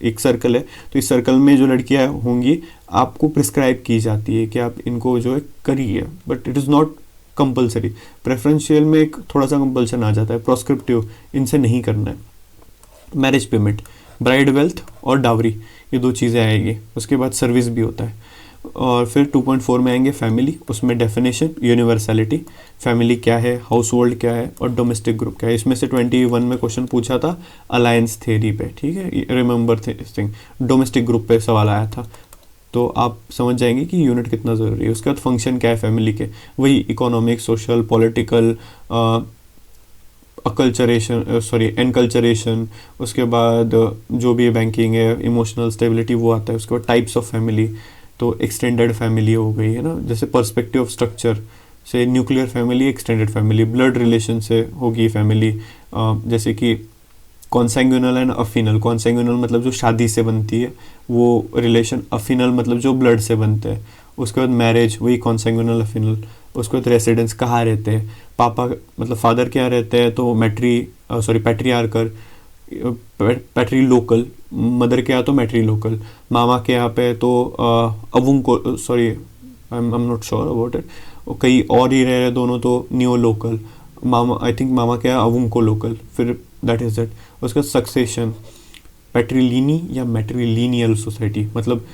एक सर्कल है तो इस सर्कल में जो लड़कियां होंगी आपको प्रिस्क्राइब की जाती है कि आप इनको जो है करिए, but it is not compulsory. Preferential में एक थोड़ा सा कंपल्सन आ जाता है, प्रोस्क्रिप्टिव, इनसे नहीं करना है। मैरिज पेमेंट, ब्राइड वेल्थ और डावरी, ये 2 चीज़ें आएगी। उसके बाद सर्विस भी होता है। और फिर 2.4 में आएंगे फैमिली, उसमें डेफिनेशन, यूनिवर्सलिटी, फैमिली क्या है, हाउस होल्ड क्या है और डोमेस्टिक ग्रुप क्या है। इसमें से 21 में क्वेश्चन पूछा था अलायंस थ्योरी पे, ठीक है, रिमेंबर थिंग, डोमेस्टिक ग्रुप पे सवाल आया था, तो आप समझ जाएंगे कि यूनिट कितना ज़रूरी है। उसके बाद फंक्शन क्या है फैमिली के, वही इकोनॉमिक, सोशल, पॉलिटिकल, एनकल्चरेशन। उसके बाद जो भी बैंकिंग है, इमोशनल स्टेबिलिटी, वो आता है। उसके बाद टाइप्स ऑफ फैमिली, तो एक्सटेंडेड फैमिली हो गई है ना, जैसे पर्सपेक्टिव ऑफ स्ट्रक्चर से nuclear family, extended family, blood relation से होगी फैमिली, जैसे कि कॉन्सैंग्यूनल एंड अफिनल। कॉन्सैंग्यूनल मतलब जो शादी से बनती है वो रिलेशन, अफिनल मतलब जो ब्लड से बनते हैं। उसके बाद मैरिज, वही कॉन्सैंग्यूनल, अफिनल। उसके बाद रेसिडेंस, कहाँ रहते हैं, पापा मतलब फादर क्या रहते हैं तो पैट्रियार्कल, पैट्री लोकल, मदर के यहाँ तो मैट्री लोकल, मामा के यहाँ पे तो अवुंको, I am not sure about it, कई और ही रह रहे दोनों तो न्यू लोकल, मामा आई थिंक मामा के यहाँ अवुंको लोकल, फिर दैट इज इट। उसका सक्सेशन, पैट्रीलिनी या मैट्रीलिनियल सोसाइटी, मतलब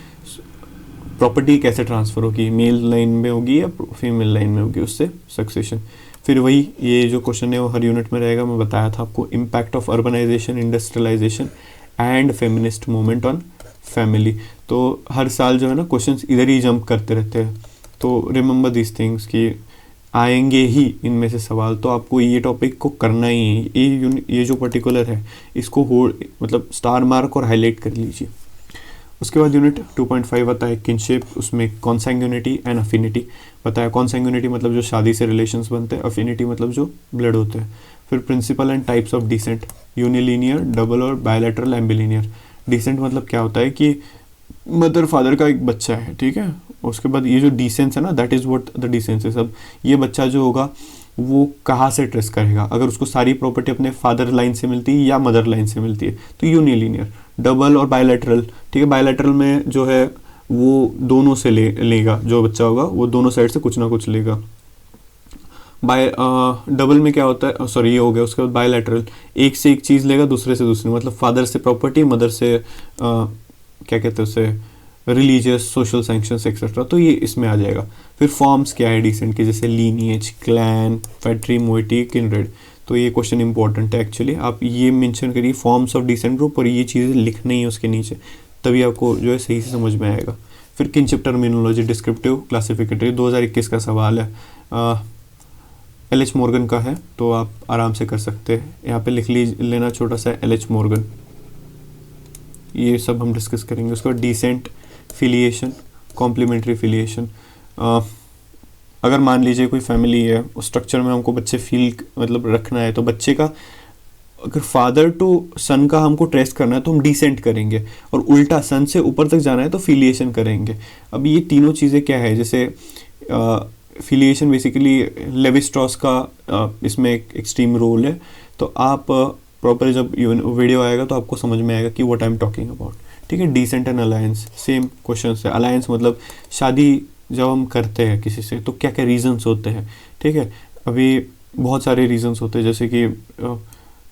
प्रॉपर्टी कैसे ट्रांसफ़र होगी, मेल लाइन में होगी या फीमेल लाइन में होगी, उससे सक्सेशन। फिर वही ये जो क्वेश्चन है वो हर यूनिट में रहेगा, मैं बताया था आपको, impact of urbanization, industrialization and feminist movement on family. तो हर साल जो है ना क्वेश्चंस इधर ही जंप करते रहते हैं, तो रिमेंबर दिस थिंग्स कि आएंगे ही इनमें से सवाल, तो आपको ये टॉपिक को करना ही है। ये जो पर्टिकुलर है इसको मतलब स्टार मार्क और हाईलाइट कर लीजिए। उसके बाद यूनिट 2.5 आता है किनशिप, उसमें कॉन्सैंग्यूनिटी एंड अफिनिटी बताया। कॉन्सैंग्यूनिटी मतलब जो शादी से रिलेशंस बनते हैं, अफिनिटी मतलब जो ब्लड होते हैं। फिर principle and types of descent, unilineal, double और बायलैटरल, एम्बिलीनियर। डिसेंट मतलब क्या होता है कि मदर फादर का एक बच्चा है, ठीक है। उसके बाद ये जो डिसेंस है ना, that is what the descent is. अब ये बच्चा जो होगा वो कहाँ से ट्रेस करेगा, अगर उसको सारी प्रॉपर्टी अपने फादर लाइन से मिलती है या मदर लाइन से मिलती है तो यूनिलीनियर। डबल और बायलैटरल, ठीक है, बायलैटरल में जो है वो दोनों से लेगा, जो बच्चा होगा वो दोनों साइड से कुछ ना कुछ लेगा। बाय डबल में क्या होता है, सॉरी ये हो गया। उसके बाद बायलैटरल, एक से एक चीज़ लेगा, दूसरे से दूसरी, मतलब फादर से प्रॉपर्टी, मदर से क्या कहते हैं उसे, रिलीजियस सोशल सैंक्शंस एक्सेट्रा, तो ये इसमें आ जाएगा। फिर फॉर्म्स क्या है डिसेंट के, जैसे लीनिएज, क्लैन, फैट्री, मोइटी, किनरेड। तो ये क्वेश्चन इंपॉर्टेंट है एक्चुअली, आप ये मेंशन करिए फॉर्म्स ऑफ डिसेंट ग्रुप, और ये चीज़ें लिखनी है उसके नीचे, तभी आपको जो है सही से समझ में आएगा। फिर किनशिप टर्मिनोलॉजी, डिस्क्रिप्टिव, क्लासिफिकेटरी, 2021 का सवाल है, एल.एच. मॉर्गन का है, तो आप आराम से कर सकते हैं। यहाँ पे लिख लेना छोटा सा एल.एच. मॉर्गन, ये सब हम डिस्कस करेंगे। उसके बाद डिसेंट, फिलिएशन, कॉम्प्लीमेंट्री फिलिएशन। अगर मान लीजिए कोई फैमिली है, उस स्ट्रक्चर में हमको बच्चे फील मतलब रखना है, तो बच्चे का अगर फादर टू सन का हमको ट्रेस करना है तो हम डिसेंट करेंगे, और उल्टा सन से ऊपर तक जाना है तो फिलिएशन करेंगे। अब ये तीनों चीज़ें क्या है, जैसे फिलिएशन बेसिकली लेवी स्ट्रॉस का इसमें एक एक्सट्रीम रोल है। तो आप प्रॉपर जब वीडियो आएगा तो आपको समझ में आएगा कि what I am talking about. ठीक है, descent and alliance, same question है। अलायंस मतलब शादी जब हम करते हैं किसी से तो क्या क्या रीजंस होते हैं। ठीक है, अभी बहुत सारे रीजंस होते हैं, जैसे कि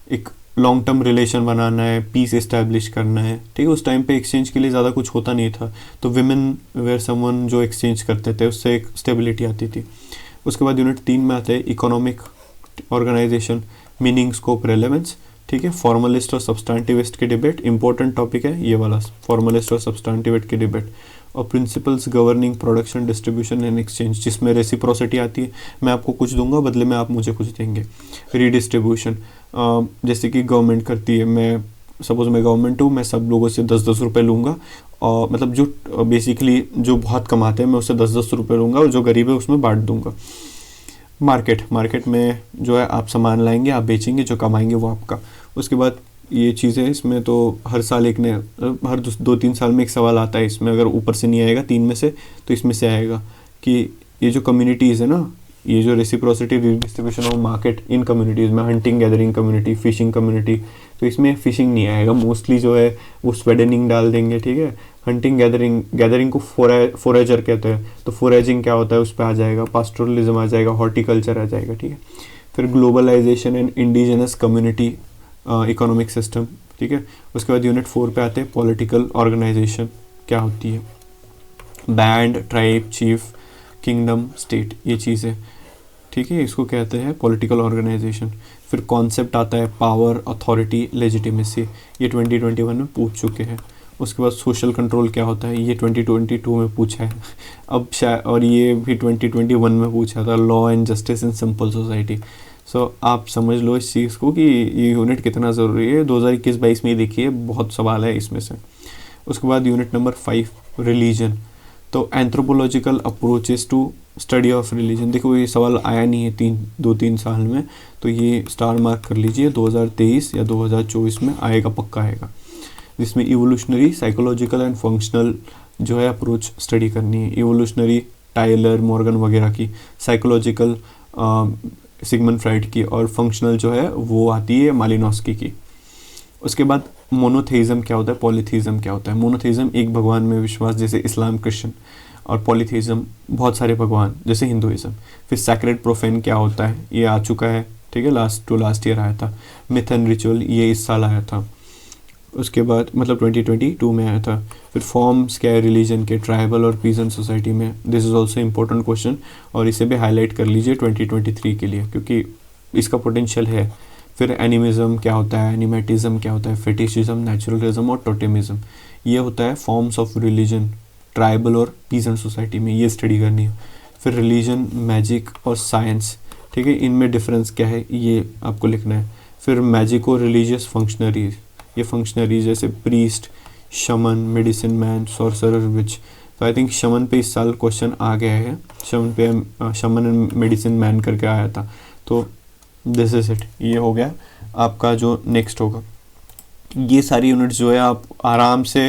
एक लॉन्ग टर्म रिलेशन बनाना है, पीस इस्टेब्लिश करना है। ठीक है, उस टाइम पे एक्सचेंज के लिए ज़्यादा कुछ होता नहीं था, तो विमेन वेयर समवन जो एक्सचेंज करते थे, उससे एक स्टेबिलिटी आती थी। उसके बाद यूनिट 3 में आते हैं economic organization, meaning, scope, relevance. ठीक है, फॉर्मलिस्ट और सब्सटैंटिविस्ट की डिबेट, इंपॉर्टेंट टॉपिक है ये वाला, फॉर्मलिस्ट और सब्सटैंटिविस्ट की डिबेट। और principles governing production, distribution and exchange, जिसमें रेसिप्रोसिटी आती है, मैं आपको कुछ दूंगा बदले में आप मुझे कुछ देंगे। रीडिस्ट्रीब्यूशन, जैसे कि गवर्नमेंट करती है, मैं सपोज मैं गवर्नमेंट हूँ, मैं सब लोगों से 10-10 रुपये लूँगा, और मतलब जो बेसिकली जो बहुत कमाते हैं मैं उससे 10-10 रुपये लूँगा, और जो गरीब है उसमें बांट दूंगा। मार्केट में जो है आप सामान लाएंगे, आप बेचेंगे, जो कमाएंगे वो आपका। उसके बाद ये चीज़ें, इसमें तो हर साल हर 2-3 साल में एक सवाल आता है इसमें, अगर ऊपर से नहीं आएगा 3 में से तो इसमें से आएगा कि ये जो कम्युनिटीज़ है ना, ये जो reciprocity, distribution of market in communities में, hunting gathering community, fishing community, तो इसमें फिशिंग नहीं आएगा, मोस्टली जो है वो स्वेडनिंग डाल देंगे। ठीक है, हंटिंग गैदरिंग को फोरेजर कहते हैं, तो फोरेजिंग क्या होता है उस पर आ जाएगा, पास्टोरलिज्म आ जाएगा, हॉर्टिकल्चर आ जाएगा। ठीक है, फिर globalization and indigenous community economic system. ठीक है, उसके बाद यूनिट 4 पे आते हैं पॉलिटिकल ऑर्गेनाइजेशन क्या होती है, band, tribe, chief, kingdom, state, ये चीज़ें। ठीक है, इसको कहते हैं पॉलिटिकल ऑर्गेनाइजेशन। फिर कॉन्सेप्ट आता है पावर, अथॉरिटी, लेजिटिमेसी, ये 2021 में पूछ चुके हैं। उसके बाद सोशल कंट्रोल क्या होता है, ये 2022 में पूछा है अब शायद, और ये भी 2021 में पूछा था, law and justice in simple society. So आप समझ लो इस चीज़ को कि ये यूनिट कितना ज़रूरी है। 2021-22 में ही देखिए, बहुत सवाल है इसमें से। उसके बाद यूनिट नंबर 5 रिलीजन, तो anthropological approaches to study of religion. देखो ये सवाल आया नहीं है 2-3 साल में, तो ये स्टार मार्क कर लीजिए, 2023 या 2024 में आएगा, पक्का आएगा, जिसमें इवोल्यूशनरी, साइकोलॉजिकल एंड फंक्शनल जो है अप्रोच स्टडी करनी है। इवोल्यूशनरी टाइलर, मॉर्गन वगैरह की, साइकोलॉजिकल सिगमंड फ्राइड की, और फंक्शनल जो है वो आती है मालिनोस्की की। उसके बाद मोनोथेइज्म क्या होता है, पॉलीथेइज्म क्या होता है। मोनोथेइज्म एक भगवान में विश्वास, जैसे इस्लाम, क्रिश्चियन, और पॉलीथेइज्म बहुत सारे भगवान, जैसे हिंदुइज्म। फिर सैक्रेड प्रोफेन क्या होता है, ये आ चुका है। ठीक है, लास्ट ईयर आया था। मिथ एंड रिचुअल, ये इस साल आया था, उसके बाद मतलब 2022 में आया था। फिर फॉर्म्स क्या है रिलीजन के, ट्राइबल और पीजेंट सोसाइटी में, this is also important question, और इसे भी हाईलाइट कर लीजिए 2023 के लिए, क्योंकि इसका पोटेंशियल है। फिर एनिमिज्म क्या होता है, एनिमेटिज्म क्या होता है, फेटिशिज्म, नेचुरलिज्म और टोटेमिज्म, ये होता है फॉर्म्स ऑफ रिलीजन ट्राइबल और पीजेंट सोसाइटी में, ये स्टडी करनी है। फिर रिलीजन, मैजिक और साइंस, ठीक है, इनमें डिफरेंस क्या है ये आपको लिखना है। फिर मैजिक और रिलीजियस फंक्शनरीज, ये फंक्शनरीज जैसे प्रीस्ट, शमन, मेडिसिन मैन, सॉर्सरर, विच। तो आई थिंक शमन पे इस साल क्वेश्चन आ गया है, शमन एंड मेडिसिन मैन करके आया था। तो दिस इज इट, ये हो गया आपका जो नेक्स्ट होगा। ये सारी यूनिट्स जो है आप आराम से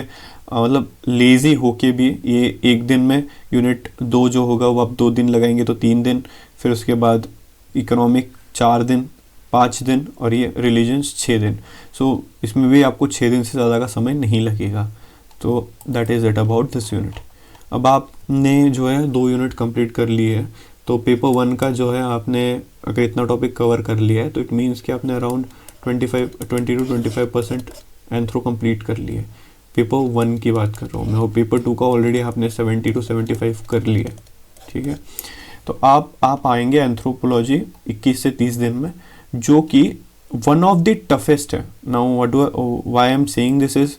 मतलब लेज़ी होके भी ये एक दिन में, यूनिट 2 जो होगा वो आप 2 दिन लगाएंगे तो 3 दिन, फिर उसके बाद इकोनॉमिक 4 दिन, 5 दिन, और ये रिलीजन्स 6 दिन। सो इसमें भी आपको 6 दिन से ज़्यादा का समय नहीं लगेगा। तो that is it about this unit. अब आपने जो है 2 यूनिट कंप्लीट कर ली है, तो पेपर 1 का जो है आपने अगर इतना टॉपिक कवर कर लिया है तो इट मीन्स कि आपने अराउंड 20 to 25% एंथ्रो कंप्लीट कर लिए। पेपर 1 की बात कर रहा हूँ मैं, और पेपर 2 का ऑलरेडी आपने 70 to 75 कर लिया, ठीक है। तो आप आएंगे एंथ्रोपोलॉजी 21 से 30 दिन में, जो कि वन ऑफ द टफेस्ट है। Now why I am saying this is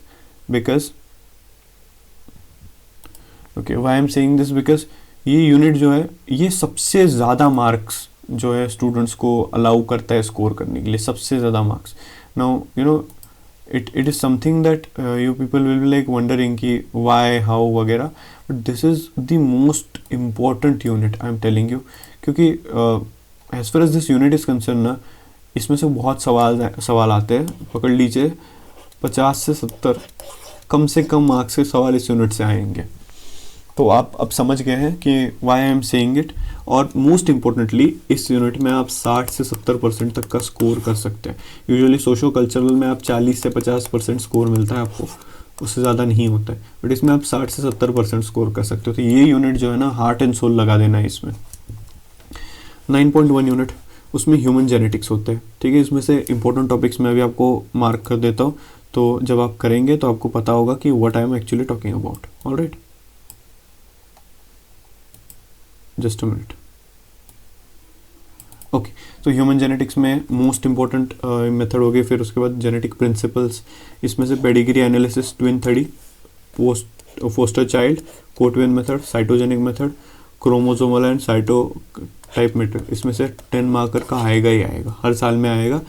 because ये यूनिट जो है ये सबसे ज़्यादा मार्क्स जो है स्टूडेंट्स को अलाउ करता है स्कोर करने के लिए, सबसे ज़्यादा marks. Now you know it is something that you people will be like wondering कि why, how वगैरह, but this is the most important unit I am telling you, क्योंकि as far as this unit is concerned ना, इसमें से बहुत सवाल आते हैं। पकड़ लीजिए 50 से 70 कम से कम मार्क्स के सवाल इस यूनिट से आएंगे। तो आप अब समझ गए हैं कि why I am saying it. और मोस्ट इम्पोर्टेंटली इस यूनिट में आप 60 से 70% तक का स्कोर कर सकते हैं। यूजुअली सोशो कल्चरल में आप 40 से 50% स्कोर मिलता है आपको, उससे ज़्यादा नहीं होता है, बट इसमें आप 60 से 70% स्कोर कर सकते हो। तो ये यूनिट जो है ना, हार्ट एंड सोल लगा देना है इसमें। 9.1 यूनिट, उसमें ह्यूमन जेनेटिक्स होते हैं, ठीक है। इसमें से इंपॉर्टेंट टॉपिक्स मैं अभी आपको मार्क कर देता हूँ, तो जब आप करेंगे तो आपको पता होगा कि what I am actually talking about. Alright, just a minute. Okay, तो ह्यूमन जेनेटिक्स में मोस्ट इंपॉर्टेंट मेथड हो गई। फिर उसके बाद जेनेटिक प्रिंसिपल्स, इसमें से pedigree analysis, twin theory, foster child, co-twin method, cytogenic method, chromosomal and cyto type method, इसमें से 10 मार्कर का आएगा ही आएगा, हर साल में आएगा।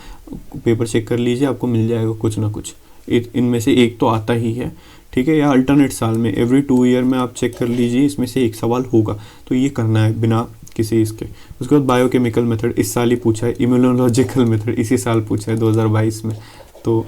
पेपर चेक कर लीजिए, आपको मिल जाएगा कुछ ना कुछ, इनमें से एक तो आता ही है, ठीक है। या अल्टरनेट साल में, एवरी 2 ईयर में आप चेक कर लीजिए, इसमें से एक सवाल होगा, तो ये करना है बिना किसी इसके। उसके बाद बायोकेमिकल मेथड इस साल ही पूछा है, इम्यूनोलॉजिकल मेथड इसी साल पूछा है 2022 में, तो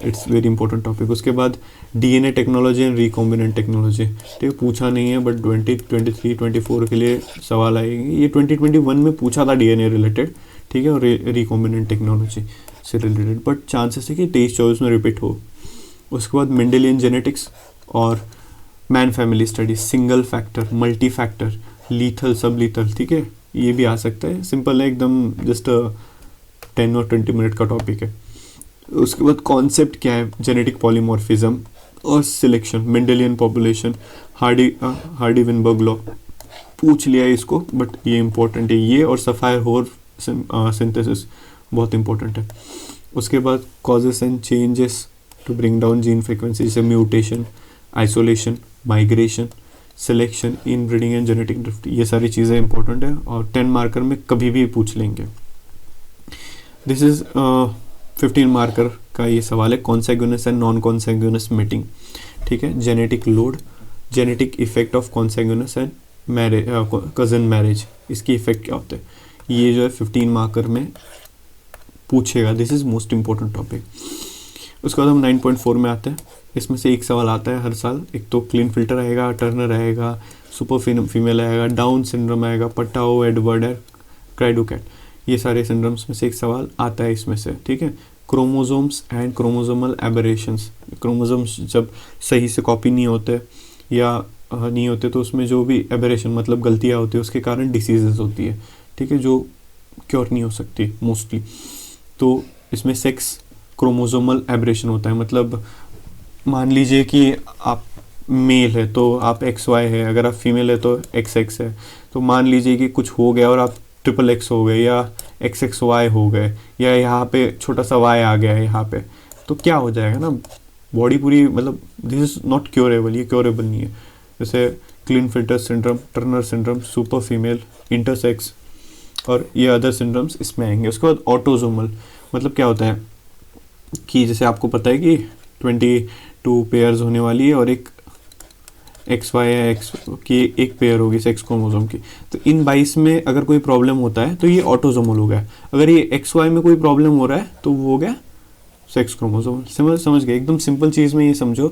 इट्स वेरी इंपॉर्टेंट टॉपिक। उसके बाद DNA technology and recombinant technology, ठीक है, पूछा नहीं है, बट 2023 24 के लिए सवाल आएंगे। ये 2021 में पूछा था डीएनए रिलेटेड, ठीक है, और रिकॉम्बिनेंट टेक्नोलॉजी से रिलेटेड, बट चांसेस है कि 23-24 में रिपीट हो। उसके बाद मेंडेलियन जेनेटिक्स और man family studies, single factor, multi factor, lethal, सब लीथल, ठीक है, ये भी आ सकता है। सिंपल है एकदम, जस्ट 10 और 20 मिनट का टॉपिक है। उसके बाद कॉन्सेप्ट क्या है, जेनेटिक पॉलीमॉर्फिज्म और selection, Mendelian population, Hardy Weinberg law पूछ लिया है इसको, बट ये इंपॉर्टेंट है ये, और सफायर होर सिंथेसिस बहुत इंपॉर्टेंट है। उसके बाद causes and changes to bring down gene frequency, जैसे mutation, isolation, migration, selection, inbreeding and genetic drift, ये सारी चीज़ें इंपॉर्टेंट है और 10 मार्कर में कभी भी पूछ लेंगे। दिस इज 15 मार्कर का ये सवाल है, consanguineous and non consanguineous meeting, ठीक है, genetic load, genetic effect of consanguineous and marriage, cousin marriage, इसकी इफेक्ट क्या होते हैं, ये जो है 15 मार्कर में पूछेगा। This is most important topic. उसके बाद हम 9.4 में आते हैं। इसमें से एक सवाल आता है हर साल, एक तो क्लीन फिल्टर आएगा, टर्नर आएगा, सुपर फीमेल आएगा, डाउन सिंड्रोम आएगा, पटाओ, एडवर्ड, क्राइडोकैट, ये सारे सिंड्रोम्स में से एक सवाल आता है इसमें से, ठीक है। Chromosomes and chromosomal aberrations, chromosomes जब सही से कॉपी नहीं होते या नहीं होते तो उसमें जो भी एबरेशन मतलब गलतियाँ होती है उसके कारण डिसीजेज होती है, ठीक है, जो क्योर नहीं हो सकती मोस्टली। तो इसमें सेक्स क्रोमोसोमल एबरेशन होता है, मतलब मान लीजिए कि आप मेल है तो आप XY है, अगर आप फीमेल है तो XX है। तो मान लीजिए कि कुछ हो गया और आप XXX हो गए या XXY हो गए, या यहाँ पे छोटा सा Y आ गया है यहाँ पे, तो क्या हो जाएगा ना, बॉडी पूरी, मतलब दिस इज नॉट क्योरेबल, ये क्योरेबल नहीं है। जैसे clean filter syndrome, Turner syndrome, super female, intersex और ये अदर सिंड्रोम्स इसमें आएंगे। उसके बाद ऑटोजोमल, मतलब क्या होता है कि जैसे आपको पता है कि 22 पेयर्स होने वाली है और एक XY या X की एक पेयर होगी सेक्स क्रोमोसोम की, तो इन 22 में अगर कोई प्रॉब्लम होता है तो ये ऑटोजोमल हो गया। अगर ये XY में कोई प्रॉब्लम हो रहा है तो वो हो गया सेक्स क्रोमोसोम। समझ गए, एकदम सिंपल चीज़ में ये समझो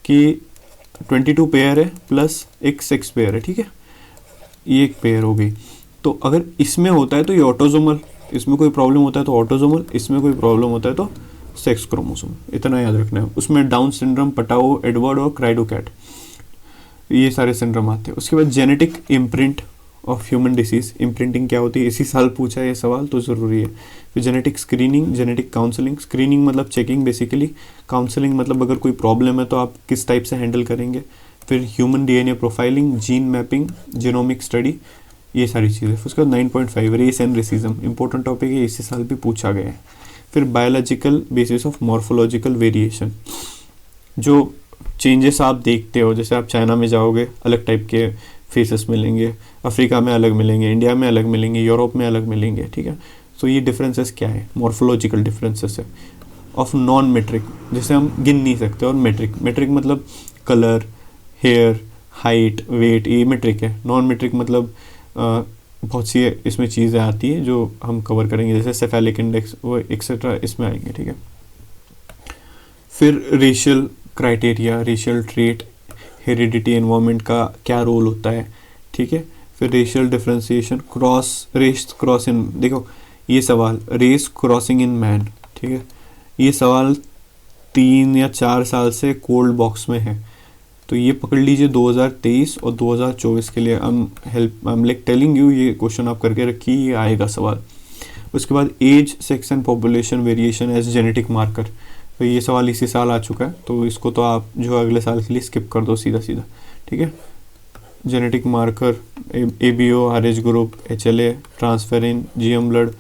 कि 22 पेयर है प्लस एक सेक्स पेयर है, ठीक है, ये एक पेयर हो गई। तो अगर इसमें होता है तो ये ऑटोजोमल, इसमें कोई प्रॉब्लम होता है तो ऑटोजोमल, इसमें कोई प्रॉब्लम होता है तो सेक्स क्रोमोसोम, इतना याद रखना है। उसमें डाउन सिंड्रोम, पटाओ, एडवर्ड और क्राइडोकैट, ये सारे सिंड्रोम आते हैं। उसके बाद genetic imprint of human disease, imprinting क्या होती है, इसी साल पूछा है ये सवाल तो ज़रूरी है। फिर genetic screening, genetic counselling, screening मतलब चेकिंग बेसिकली, काउंसलिंग मतलब अगर कोई प्रॉब्लम है तो आप किस टाइप से हैंडल करेंगे। फिर human DNA profiling, gene mapping, genomic study, ये सारी चीज़ें। फिर उसके बाद 9.5 race and racism, important topic है, इसी साल भी पूछा गया है। फिर biological basis of morphological variation, जो चेंजेस आप देखते हो, जैसे आप चाइना में जाओगे अलग टाइप के फेसेस मिलेंगे, अफ्रीका में अलग मिलेंगे, इंडिया में अलग मिलेंगे, यूरोप में अलग मिलेंगे, ठीक है। सो ये डिफरेंसेस क्या है, मॉर्फोलॉजिकल डिफरेंसेस है। ऑफ नॉन मेट्रिक, जैसे हम गिन नहीं सकते, और मेट्रिक, मेट्रिक मतलब कलर, हेयर, हाइट, वेट, ये मेट्रिक है। नॉन मेट्रिक मतलब बहुत सी इसमें चीज़ें आती है जो हम कवर करेंगे, जैसे सेफेलिक इंडेक्स वो एक्सेट्रा इसमें आएंगे, ठीक है। फिर racial criteria, racial trait, heredity, environment का क्या रोल होता है, ठीक है। फिर racial differentiation, race cross in, देखो ये सवाल रेस क्रॉसिंग इन मैन, ठीक है, ये सवाल 3 या 4 साल से कोल्ड बॉक्स में है, तो ये पकड़ लीजिए 2023 और 2024 के लिए। I am like telling you, ये क्वेश्चन आप करके रखिए, ये आएगा सवाल। उसके बाद age, sex and population variation as genetic marker, तो ये सवाल इसी साल आ चुका है, तो इसको तो आप जो अगले साल के लिए स्किप कर दो सीधा सीधा, ठीक है। Genetic marker, ABO, RH group, HLA, transferrin, GM blood,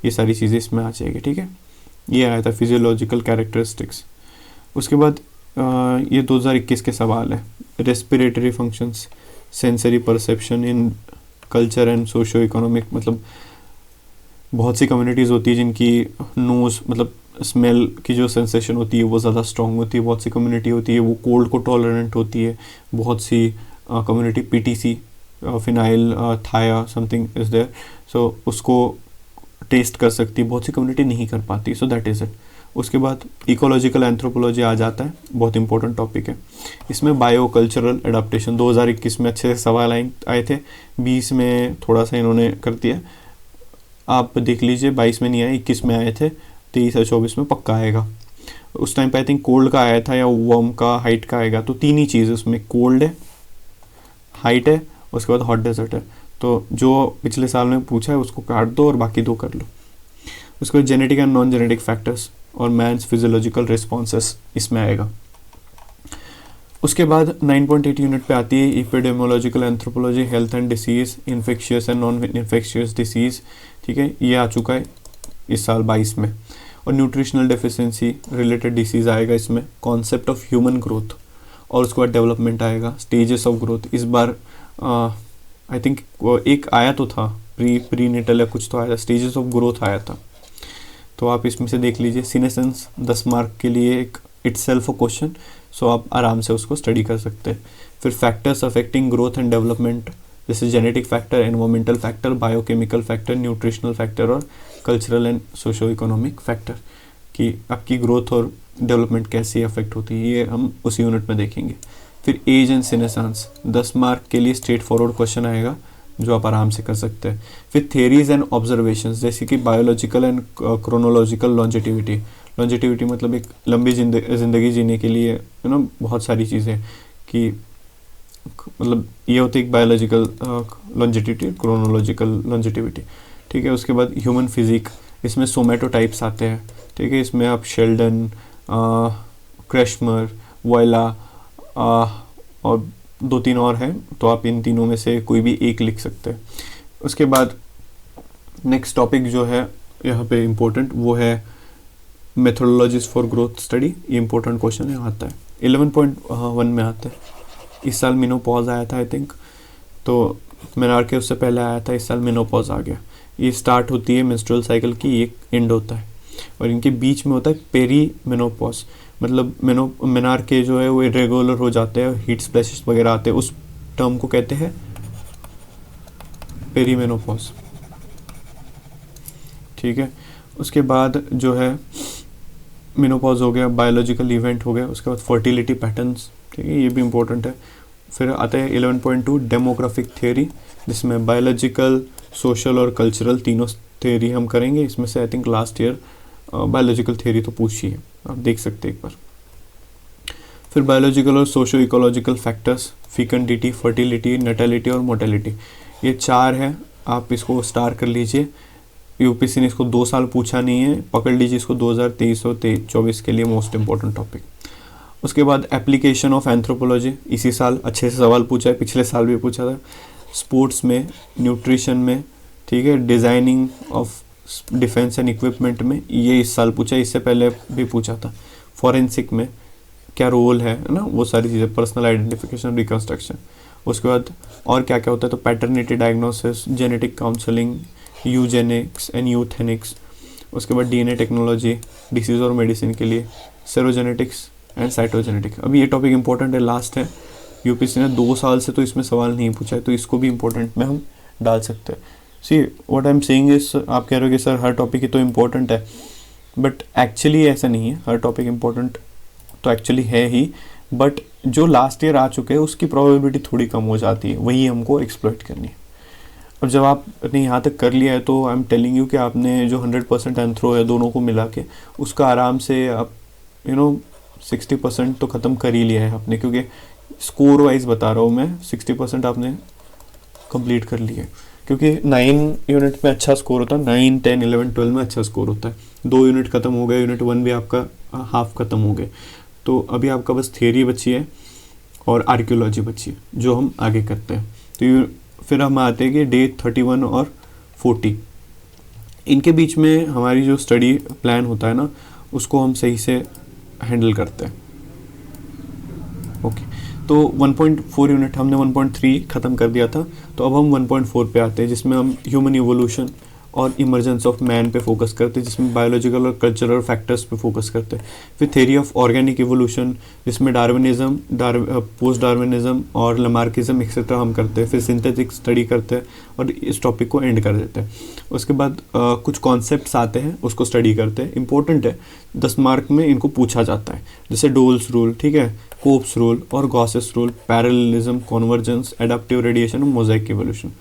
ये सारी चीज़ें इसमें आ जाएगी, ठीक है। ये आया था फिजियोलॉजिकल कैरेक्टरिस्टिक्स। उसके बाद ये 2021 के सवाल है, respiratory functions, sensory perception in culture and socio economic, मतलब बहुत सी कम्युनिटीज़ होती है जिनकी नोज़ मतलब स्मेल की जो सेंसेशन होती है वो ज़्यादा स्ट्रॉन्ग होती है, बहुत सी कम्युनिटी होती है वो कोल्ड को टॉलरेंट होती है, बहुत सी कम्युनिटी PTC, फिनाइल थाया समथिंग इज़ देयर, सो उसको टेस्ट कर सकती है, बहुत सी कम्युनिटी नहीं कर पाती, सो दैट इज़ इट। उसके बाद इकोलॉजिकल एंथ्रोपोलॉजी आ जाता है, बहुत इंपॉर्टेंट टॉपिक है। इसमें बायो कल्चरल एडाप्टेशन 2021 में अच्छे सवाल आए थे, 20 में थोड़ा सा इन्होंने कर दिया, आप देख लीजिए 22 में नहीं आए, 21 में आए थे, 23 या 24 में पक्का आएगा। उस टाइम पे आई थिंक कोल्ड का आया था या वार्म का, हाइट का आएगा, तो 3 ही चीज़ उसमें, कोल्ड है, हाइट है, उसके बाद हॉट डेजर्ट है। तो जो पिछले साल में पूछा है उसको काट दो और बाकी 2 कर लो। उसके बाद genetic and non genetic factors और मैंस फिजियोलॉजिकल रिस्पॉन्सेस इसमें आएगा। उसके बाद 9.8 यूनिट पे आती है epidemiological anthropology, health and disease, infectious and non infectious disease, ठीक है, ये आ चुका है इस साल 22 में। और न्यूट्रिशनल डेफिशिएंसी रिलेटेड डिसीज़ आएगा इसमें, कॉन्सेप्ट ऑफ ह्यूमन ग्रोथ, और उसके बाद डेवलपमेंट आएगा, स्टेजेस ऑफ ग्रोथ। इस बार आई थिंक एक आया तो था प्री नेटल या कुछ तो आया था, स्टेजेस ऑफ ग्रोथ आया था, तो आप इसमें से देख लीजिए। सीनेसेंस 10 मार्क के लिए एक इटसेल्फ अ क्वेश्चन, सो आप आराम से उसको स्टडी कर सकते हैं। फिर factors affecting growth and development, जैसे genetic factor, environmental factor, biochemical factor, nutritional factor और cultural and socioeconomic factor, कि आपकी ग्रोथ और डेवलपमेंट कैसे अफेक्ट होती है, ये हम उस यूनिट में देखेंगे। फिर एज एंड सीनेसेंस 10 मार्क के लिए स्ट्रेट फॉरवर्ड क्वेश्चन आएगा जो आप आराम से कर सकते हैं। फिर थेरीज एंड ऑब्जर्वेशंस, जैसे कि biological and chronological longevity, longevity मतलब एक लंबी ज़िंदगी जीने के लिए बहुत सारी चीज़ें, कि मतलब ये होती है एक बायोलॉजिकल लॉन्जेटिविटी, क्रोनोलॉजिकल लॉन्जेटिविटी, ठीक है। उसके बाद ह्यूमन फिजिक, इसमें सोमेटोटाइप्स आते हैं, ठीक है, इसमें आप शेल्डन, क्रैशमर, वॉयला और 2-3 और हैं, तो आप इन तीनों में से कोई भी एक लिख सकते हैं। उसके बाद नेक्स्ट टॉपिक जो है यहाँ पे इम्पोर्टेंट, वो है मेथोडोलॉजीज फॉर ग्रोथ स्टडी, ये इंपॉर्टेंट क्वेश्चन है, आता है 11.1 में आता है। इस साल मेनोपॉज आया था आई थिंक, तो मेनार के उससे पहले आया था, इस साल मेनोपॉज आ गया। ये स्टार्ट होती है मेंस्ट्रुअल साइकिल की, ये एंड होता है, और इनके बीच में होता है पेरी मेनोपॉज, मतलब मेनार के जो है वो इरेगुलर हो जाते हैं, हीट स्प्लैशेस वगैरह आते हैं, उस टर्म को कहते हैं पेरी मेनोपॉज, ठीक है। उसके बाद जो है मेनोपॉज हो गया, बायोलॉजिकल इवेंट हो गया, उसके बाद फर्टिलिटी पैटर्न्स, ठीक है, ये भी इम्पोर्टेंट है। फिर आता है 11.2 डेमोग्राफिक थियोरी, जिसमें बायोलॉजिकल, सोशल और कल्चरल तीनों थियोरी हम करेंगे। इसमें से I think last year biological theory तो पूछी है, आप देख सकते हैं एक बार। फिर बायोलॉजिकल और सोशो इकोलॉजिकल फैक्टर्स, फिकंडिटी, फर्टिलिटी, नैटेलिटी और मोटेलिटी, ये 4 है। आप इसको स्टार कर लीजिए। यूपीएससी ने इसको 2 साल पूछा नहीं है, पकड़ लीजिए इसको 2023 और 24 के लिए मोस्ट इंपॉर्टेंट टॉपिक। उसके बाद एप्लीकेशन ऑफ एंथ्रोपोलॉजी, इसी साल अच्छे से सवाल पूछा है, पिछले साल भी पूछा था। स्पोर्ट्स में, न्यूट्रिशन में, ठीक है, designing of defence and equipment में, ये इस साल पूछा, इससे पहले भी पूछा था। फॉरेंसिक में क्या रोल है ना, वो सारी चीज़ें, पर्सनल आइडेंटिफिकेशन, रिकंस्ट्रक्शन। उसके बाद और क्या क्या होता है, तो paternity diagnosis, genetic counselling, Eugenix and यूथेनिक्स। उसके बाद डीएनए टेक्नोलॉजी, डिसीज और मेडिसिन के लिए, सेरोजेनेटिक्स एंड साइटोजेनेटिक। अभी ये टॉपिक इंपॉर्टेंट है, लास्ट है। यूपीएससी ने 2 साल से तो इसमें सवाल नहीं पूछा है, तो इसको भी इंपॉर्टेंट में हम डाल सकते हैं। See what I am saying is, आप कह रहे हो कि सर हर टॉपिक ही तो इम्पोर्टेंट है, बट एक्चुअली ऐसा नहीं है। हर टॉपिक इम्पोर्टेंट तो एक्चुअली है ही, बट जो लास्ट ईयर आ चुके हैं उसकी प्रोबेबिलिटी थोड़ी कम हो जाती है, वही हमको एक्सप्लॉइट करनी है। अब जब आपने यहाँ तक कर लिया है तो आई एम टेलिंग यू कि आपने जो 100% एंथ्रो है दोनों को मिला के, उसका आराम से आप 60% तो ख़त्म कर ही लिया है आपने, क्योंकि स्कोर वाइज बता रहा हूँ मैं, 60% आपने कंप्लीट कर लिया है। क्योंकि 9 यूनिट में अच्छा स्कोर होता है, 9, 10, 11, 12 में अच्छा स्कोर होता है। 2 यूनिट ख़त्म हो गए, यूनिट 1 भी आपका हाफ ख़त्म हो गए, तो अभी आपका बस थियरी बची है और आर्कियोलॉजी बची है, जो हम आगे करते हैं। तो फिर हम आते हैं कि डे 31 और 40, इनके बीच में हमारी जो स्टडी प्लान होता है ना, उसको हम सही से हैंडल करते हैं। ओके, तो 1.4 यूनिट हमने 1.3 ख़त्म कर दिया था, तो अब हम 1.4 पे आते हैं, जिसमें हम ह्यूमन इवोल्यूशन और इमर्जेंस ऑफ मैन पे फोकस करते हैं, जिसमें बायोलॉजिकल और कल्चरल फैक्टर्स पे फोकस करते हैं। फिर थ्योरी ऑफ ऑर्गेनिक इवोल्यूशन, जिसमें डार्विनिज्म, पोस्ट डार्विनिज्म और लमार्किज्म एक्सेट्रा हम करते हैं। फिर सिंथेटिक स्टडी करते हैं और इस टॉपिक को एंड कर देते हैं। उसके बाद कुछ कॉन्सेप्ट्स आते हैं, उसको स्टडी करते हैं। इंपॉर्टेंट है, 10 मार्क में इनको पूछा जाता है, जैसे डोल्स रूल, ठीक है, कोप्स रूल और Gauss's rule, parallelism, convergence, adaptive radiation और मोज़ाइक इवोल्यूशन।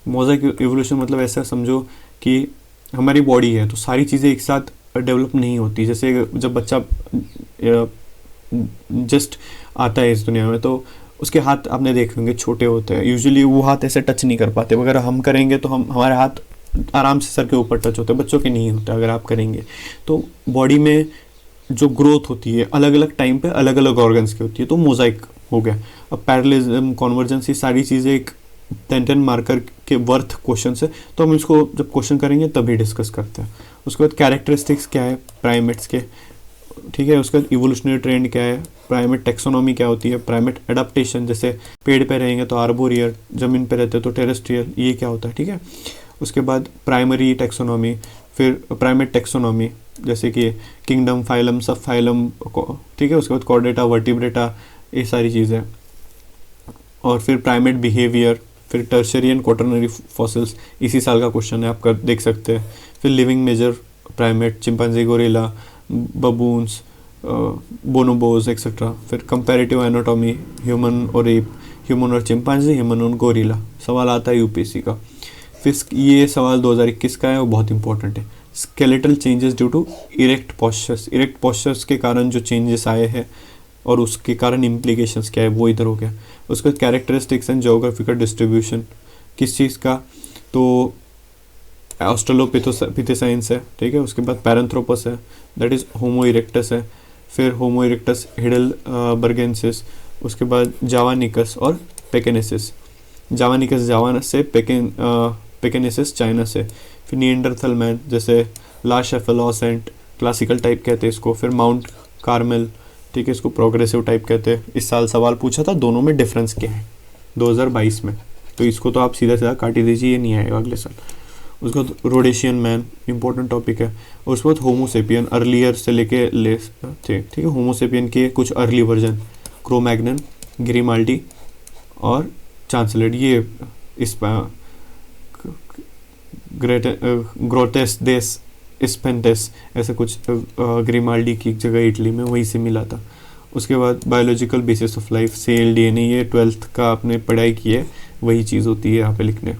मोज़ाइक इवोल्यूशन मतलब ऐसा समझो कि हमारी बॉडी है तो सारी चीज़ें एक साथ डेवलप नहीं होती। जैसे जब बच्चा जस्ट आता है इस दुनिया में, तो उसके हाथ आपने देखे होंगे छोटे होते हैं, यूजुअली वो हाथ ऐसे टच नहीं कर पाते। अगर हम करेंगे तो हमारे हाथ आराम से सर के ऊपर टच होते हैं, बच्चों के नहीं होते अगर आप करेंगे। तो बॉडी में जो ग्रोथ होती है अलग अलग टाइम पे अलग अलग ऑर्गन्स की होती है, तो मोज़ाइक हो गया। अब पैरेललिज्म, कॉन्वर्जेंस, ये सारी चीज़ें एक 10 मार्कर के वर्थ क्वेश्चन है, तो हम इसको जब क्वेश्चन करेंगे तभी डिस्कस करते हैं। उसके बाद कैरेक्टरिस्टिक्स क्या है प्राइमेट्स के, ठीक है। उसके बाद इवोल्यूशनरी ट्रेंड क्या है, प्राइमेट टेक्सोनॉमी क्या होती है, प्राइमेट एडाप्टेशन, जैसे पेड़ पे रहेंगे तो आर्बोरियल, ज़मीन पे रहते तो टेरेस्ट्रियल, ये क्या होता है, ठीक है। उसके बाद प्राइमरी टेक्सोनॉमी, फिर प्राइमेट टेक्सोनॉमी, जैसे कि किंगडम, फाइलम, सब फाइलम, ठीक है। उसके बाद कॉर्डेटा, वर्टिब्रेटा, ये सारी चीज़ें। और फिर प्राइमेट बिहेवियर, फिर टर्शरी एंड क्वाटरनरी फॉसिल्स, इसी साल का क्वेश्चन है, आप देख सकते हैं। फिर living major primate, chimpanzee, gorilla, baboons, bonobos etcetera. फिर कंपैरेटिव एनाटॉमी, ह्यूमन और एप, ह्यूमन और चिंपांजी, ह्यूमन और गोरिल्ला, सवाल आता है यूपीएससी का। फिर ये सवाल 2021 का है, वो बहुत इंपॉर्टेंट है। Skeletal changes due to erect postures, erect postures के कारण जो चेंजेस आए हैं और उसके कारण इम्प्लीकेशंस क्या है, वो इधर हो गया। उसके बाद कैरेक्टरिस्टिक्स एंड ज्योग्राफिकल डिस्ट्रीब्यूशन, किस चीज़ का, तो ऑस्ट्रेलोपिथेसाइंस है, ठीक है। उसके बाद पैरेंथ्रोपस है, दैट इज़ होमो इरेक्टस है। फिर होमो इरेक्टस, हिडेलबर्गेंसिस। उसके बाद जावानिकस और पेकेनेसिस, जावानिकस जावा से, पेकेनेसिस चाइना से। फिर निएंडरथल मैन, जैसे ला शेफेलोसेंट, क्लासिकल टाइप कहते हैं इसको। फिर माउंट कार्मेल, ठीक है, इसको प्रोग्रेसिव टाइप कहते हैं। इस साल सवाल पूछा था, दोनों में डिफरेंस क्या है 2022 में, तो इसको तो आप सीधा सीधा काट ही दीजिए, ये नहीं आएगा अगले साल। उसके बाद रोडेशियन मैन, इंपॉर्टेंट टॉपिक है। और उसके बाद होमोसेपियन, अर्लियर से लेके लेस थे, ठीक है। होमोसेपियन के कुछ अर्ली वर्जन, क्रोमैग्नन, ग्रिमाल्डी और चांसलेट, ये इस ग्रोटेस देस स्पेंटेस, ऐसे कुछ ग्रिमाल्डी की जगह इटली में, वहीं से मिला था। उसके बाद biological basis of life, cell, DNA, ये 12th का आपने पढ़ाई की है, वही चीज़ होती है यहाँ पे लिखने।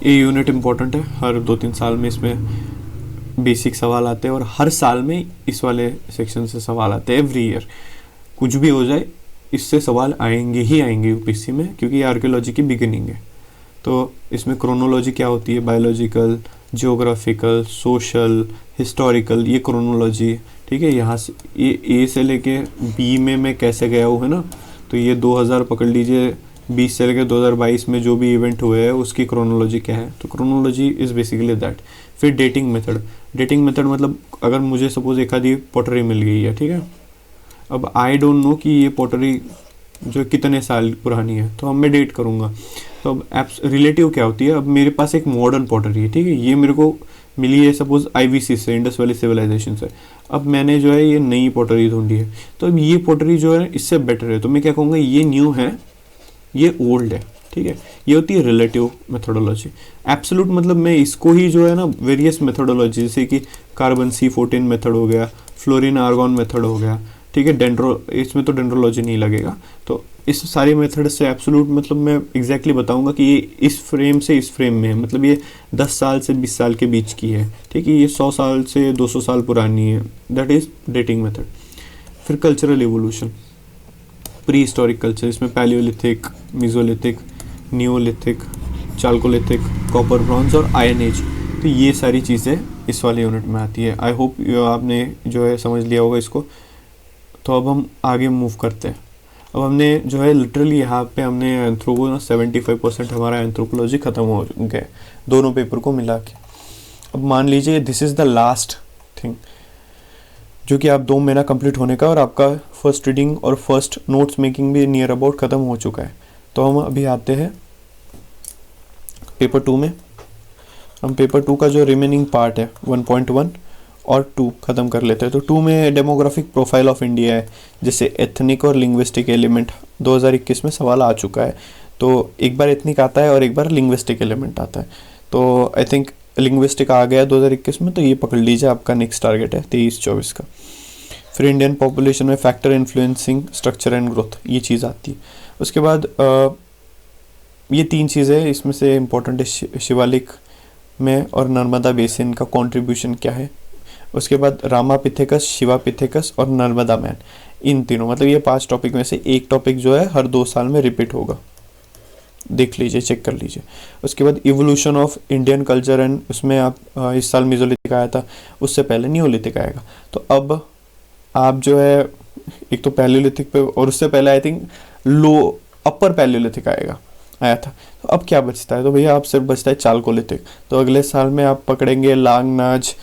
ये यूनिट इंपॉर्टेंट है, हर 2-3 साल में इसमें बेसिक सवाल आते हैं और हर साल में इस वाले सेक्शन से सवाल आते हैं, एवरी ईयर। कुछ भी हो जाए इससे सवाल आएंगे ही आएंगे यूपीएससी में, क्योंकि ये आर्कियोलॉजी की बिगिनिंग है। तो इसमें क्रोनोलॉजी क्या होती है, बायोलॉजिकल, जियोग्राफिकल, सोशल, हिस्टोरिकल, ये क्रोनोलॉजी, ठीक है। यहाँ से ये ए से लेके बी में मैं कैसे गया हूँ, है ना। तो ये 2000 पकड़ लीजिए, 20 से लेकर 2022 में जो भी इवेंट हुए हैं उसकी क्रोनोलॉजी क्या है। तो क्रोनोलॉजी इज़ बेसिकली दैट। फिर डेटिंग मेथड। डेटिंग मेथड मतलब अगर मुझे सपोज एक आधी पॉटरी मिल गई है, ठीक है, अब आई डोंट नो कि ये पॉटरी जो कितने साल पुरानी है, तो अब मैं डेट करूँगा। तो अब एप्स रिलेटिव क्या होती है, अब मेरे पास एक मॉडर्न पॉटरी है, ठीक है, ये मेरे को मिली है सपोज आईवीसी से, इंडस वैली सिविलाइजेशन से। अब मैंने जो है ये नई पॉटरी ढूंढी है, तो अब ये पॉटरी जो है इससे बेटर है, तो मैं क्या कहूँगा, ये न्यू है, ये ओल्ड है, ठीक है। ये होती है रिलेटिव मेथोडोलॉजी। एब्सोल्यूट मतलब मैं इसको ही जो है ना वेरियस मेथोडोलॉजी, जैसे कि कार्बन C14 मेथड हो गया, फ्लोरीन आर्गॉन मेथड हो गया, ठीक है, डेंड्रो, इसमें तो डेंड्रोलॉजी नहीं लगेगा। तो इस सारी मेथड से एब्सोल्यूट मतलब मैं एग्जैक्टली बताऊंगा कि ये इस फ्रेम से इस फ्रेम में है, मतलब ये 10 साल से 20 साल के बीच की है, ठीक है, ये 100 साल से 200 साल पुरानी है, दैट इज डेटिंग मेथड। फिर cultural evolution, prehistoric culture, इसमें palaeolithic, mesolithic, neolithic, chalcolithic, copper bronze और आयरन एज, तो ये सारी चीज़ें इस वाले यूनिट में आती है। आई होप आपने जो है समझ लिया होगा इसको। तो अब हम आगे मूव करते हैं। अब हमने जो है लिटरली यहाँ पे हमने एंथ्रोपो ना 75% हमारा एंथ्रोपोलॉजी ख़त्म हो गया दोनों पेपर को मिला के। अब मान लीजिए this is the last thing जो कि आप 2 महीना कंप्लीट होने का, और आपका फर्स्ट रीडिंग और फर्स्ट नोट्स मेकिंग भी नियर अबाउट ख़त्म हो चुका है। तो हम अभी आते हैं पेपर 2 में। हम पेपर 2 का जो रिमेनिंग पार्ट है 1.1 और 2 ख़त्म कर लेते हैं। तो 2 में डेमोग्राफिक प्रोफाइल ऑफ इंडिया है, जैसे एथनिक और लिंग्विस्टिक एलिमेंट 2021 में सवाल आ चुका है। तो एक बार एथनिक आता है और एक बार लिंग्विस्टिक एलिमेंट आता है। तो आई थिंक लिंग्विस्टिक आ गया 2021 में, तो ये पकड़ लीजिए, आपका नेक्स्ट टारगेट है 23-24 का। फिर इंडियन पॉपुलेशन में factor influencing structure and growth, ये चीज़ आती है। उसके बाद ये 3 चीज़ें इसमें से इम्पोर्टेंट है, शिवालिक में और नर्मदा बेसिन का कंट्रीब्यूशन क्या है। उसके बाद रामापिथेकस, शिवापिथेकस और नर्मदा मैन, इन तीनों, मतलब ये 5 टॉपिक में से एक टॉपिक जो है हर 2 साल में रिपीट होगा, देख लीजिए, चेक कर लीजिए। उसके बाद evolution of Indian culture and, उसमें आप इस साल मेसोलिथिक आया था, उससे पहले नियोलिथिक आएगा। तो अब आप जो है एक तो पैलियोलिथिक पे, और उससे पहले आई थिंक अपर पैलियोलिथिक आया था। तो अब क्या बचता है, तो भैया आप सिर्फ बचता है चाल्कोलिथिक। तो अगले साल में आप पकड़ेंगे लांगनाज,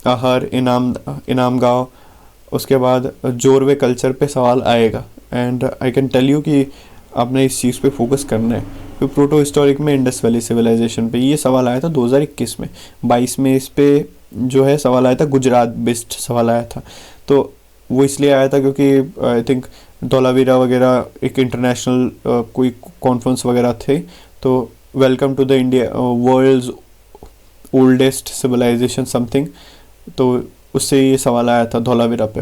आहर, इनाम गाँव, उसके बाद जोरवे कल्चर पे सवाल आएगा। And I can tell you कि आपने इस चीज़ पे फोकस करना है। फिर प्रोटो हिस्टोरिक में इंडस वैली सिविलाइजेशन पे ये सवाल आया था 2021 में, 22 में इस पे जो है सवाल आया था, गुजरात बेस्ड सवाल आया था। तो वो इसलिए आया था क्योंकि आई थिंक धौलावीरा वगैरह एक इंटरनेशनल कोई कॉन्फ्रेंस वगैरह थे, तो welcome to the India world's oldest civilization something, तो उससे ये सवाल आया था धौलावीरा पे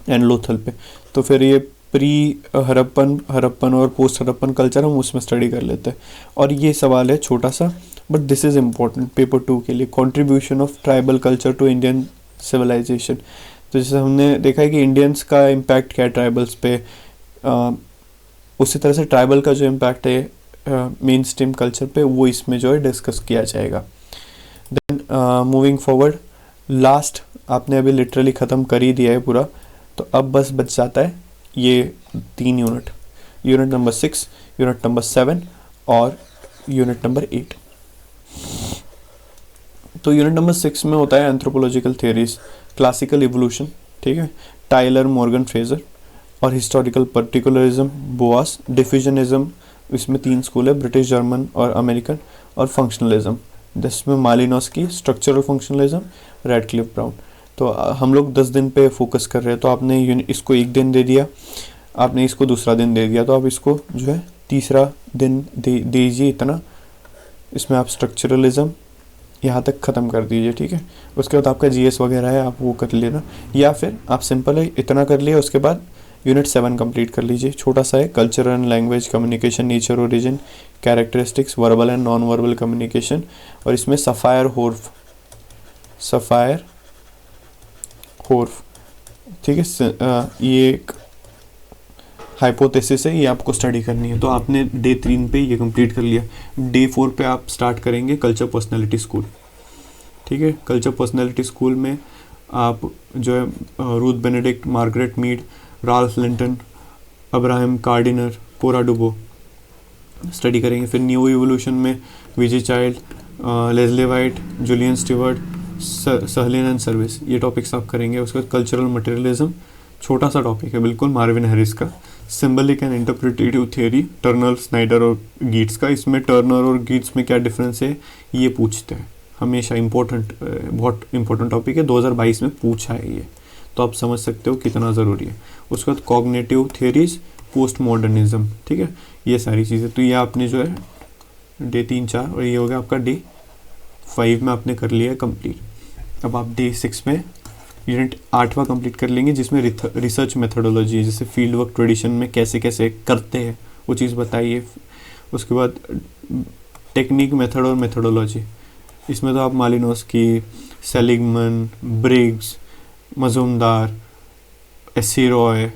एंड लोथल पे। तो फिर ये प्री हड़प्पन और पोस्ट हड़प्पन कल्चर हम उसमें स्टडी कर लेते हैं। और ये सवाल है छोटा सा, but this is important paper 2 के लिए, contribution of tribal culture to Indian civilization. तो जैसे हमने देखा है कि इंडियंस का इम्पैक्ट क्या है ट्राइबल्स पे, उसी तरह से ट्राइबल का जो इम्पैक्ट है मेन स्ट्रीम कल्चर पे, वो इसमें जो है डिस्कस किया जाएगा। देन मूविंग फॉरवर्ड, लास्ट आपने अभी लिटरली ख़त्म कर ही दिया है पूरा। तो अब बस बच जाता है ये 3 यूनिट नंबर 6, यूनिट नंबर 7 और यूनिट नंबर 8। तो यूनिट नंबर 6 में होता है एंथ्रोपोलॉजिकल थियरीज, क्लासिकल इवोल्यूशन, ठीक है, टाइलर, मॉर्गन, फ्रेजर, और हिस्टोरिकल पर्टिकुलरिज्म, बोआस, डिफ्यूजनिज्म, इसमें 3 स्कूल है, ब्रिटिश, जर्मन और अमेरिकन, और फंक्शनलिज्म, जिसमें मालिनोस्की, स्ट्रक्चरल फंक्शनलिज्म, रेडक्लिफ ब्राउन। तो हम लोग 10 दिन पे फोकस कर रहे हैं। तो आपने इसको 1 दिन दे दिया, आपने इसको दूसरा दिन दे दिया, तो आप इसको जो है तीसरा दिन दीजिए इतना, इसमें आप स्ट्रक्चरलिज्म यहाँ तक ख़त्म कर दीजिए, ठीक है। उसके बाद आपका जीएस वगैरह है, आप वो कर लेना, या फिर आप सिंपल है इतना कर लिया, उसके बाद यूनिट 7 कंप्लीट कर लीजिए, छोटा सा है, culture and language, communication, nature, origin, characteristics, verbal and non verbal communication, और इसमें सफ़ायर होर्फ, ठीक है, ये एक हाइपोथेसिस है, ये आपको स्टडी करनी है। तो आपने डे 3 पे ये कंप्लीट कर लिया। डे 4 पे आप स्टार्ट करेंगे कल्चर पर्सनैलिटी स्कूल, ठीक है। कल्चर पर्सनैलिटी स्कूल में आप जो है Ruth Benedict, Margaret Mead, Ralph Linton, Abraham Kardiner, Cora Du Bois study करेंगे। फिर न्यू इवोल्यूशन में विजय Childe, Leslie White, Julian Steward, Sahlins and Service, ये टॉपिक्स आप करेंगे। उसके बाद कल्चरल मटेरियलिज्म, छोटा सा टॉपिक है बिल्कुल, मार्विन हैरिस का। Symbolic and interpretative theory, Turner, Snyder और गीट्स का। इसमें टर्नर और गीट्स में क्या डिफरेंस है ये पूछते हैं हमेशा, बहुत इंपॉर्टेंट टॉपिक है, 2022 में पूछा है ये, तो आप समझ सकते हो कितना ज़रूरी है। उसके बाद कॉग्निटिव थियोरीज, पोस्ट मॉडर्निज्म, ठीक है, ये सारी चीज़ें। तो ये आपने जो है डे 3, 4 और ये हो गया आपका डे 5 में आपने कर लिया है कंप्लीट। अब आप डे 6 में यूनिट 8वां कंप्लीट कर लेंगे, जिसमें रिसर्च मेथोडोलॉजी है, जैसे फील्ड वर्क ट्रेडिशन में कैसे कैसे करते हैं वो चीज़ बताइए। उसके बाद टेक्निक, मेथड और मेथोडोलॉजी, इसमें तो आप Malinowski, Seligman, Briggs, Majumdar, S C. Roy,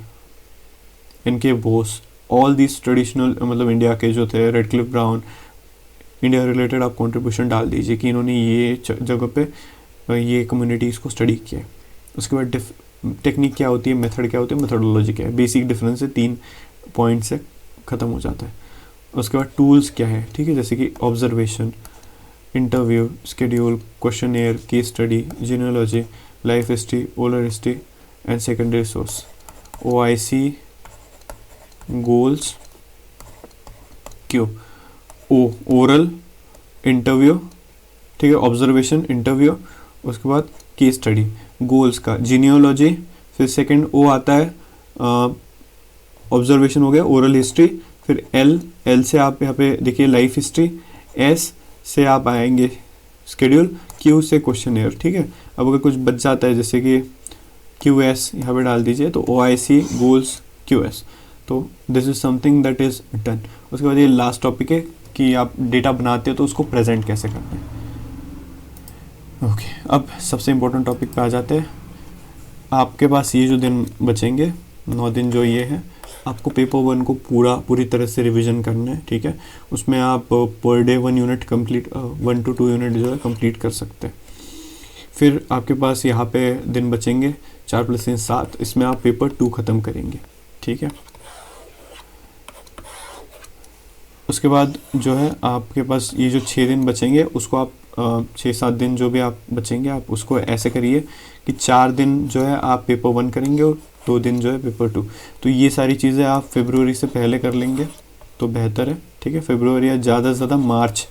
इनके बोस, ऑल दिस ट्रेडिशनल मतलब इंडिया के जो थे, रेडक्लिफ ब्राउन, इंडिया रिलेटेड आप कंट्रीब्यूशन डाल दीजिए कि इन्होंने ये जगह पे ये कम्युनिटीज़ को स्टडी किया है। उसके बाद टेक्निक क्या होती है, मेथड क्या होती है, मेथोडोलॉजी क्या है, बेसिक डिफरेंस है, 3 पॉइंट से ख़त्म हो जाता है। उसके बाद टूल्स क्या है, ठीक है, जैसे कि observation, interview, schedule, questionnaire, case study, genealogy, life history, oral history and secondary source, OIC, goals, क्यों, ओरल, इंटरव्यू, ठीक है, ऑब्जर्वेशन, इंटरव्यू, उसके बाद केस स्टडी, गोल्स का जीनियोलॉजी, फिर सेकंड O आता है ऑब्जर्वेशन हो गया, ओरल हिस्ट्री, फिर L से आप यहाँ पे देखिए लाइफ हिस्ट्री, S से आप आएंगे शेड्यूल, Q से क्वेश्चनेयर, ठीक है। अब अगर कुछ बच जाता है जैसे कि QS यहाँ पे डाल दीजिए, तो OIC, गोल्स, QS, तो this is something that is done. उसके बाद ये लास्ट टॉपिक है कि आप डेटा बनाते हो तो उसको प्रेजेंट कैसे करना है। ओके, अब सबसे इम्पोर्टेंट टॉपिक पे आ जाते हैं। आपके पास ये जो दिन बचेंगे 9 दिन जो ये है, आपको पेपर 1 को पूरी तरह से रिवीजन करना है, ठीक है। उसमें आप per day 1 unit complete, 1 to 2 unit जो है कंप्लीट कर सकते हैं। फिर आपके पास यहाँ पे दिन बचेंगे 4 + 3 7, इसमें आप पेपर 2 ख़त्म करेंगे, ठीक है। उसके बाद जो है आपके पास ये जो 6 दिन बचेंगे उसको आप 6-7 दिन जो भी आप बचेंगे आप उसको ऐसे करिए कि 4 दिन जो है आप पेपर 1 करेंगे और 2 दिन जो है पेपर 2। तो ये सारी चीज़ें आप फरवरी से पहले कर लेंगे तो बेहतर है, ठीक है। फरवरी या ज़्यादा से ज़्यादा मार्च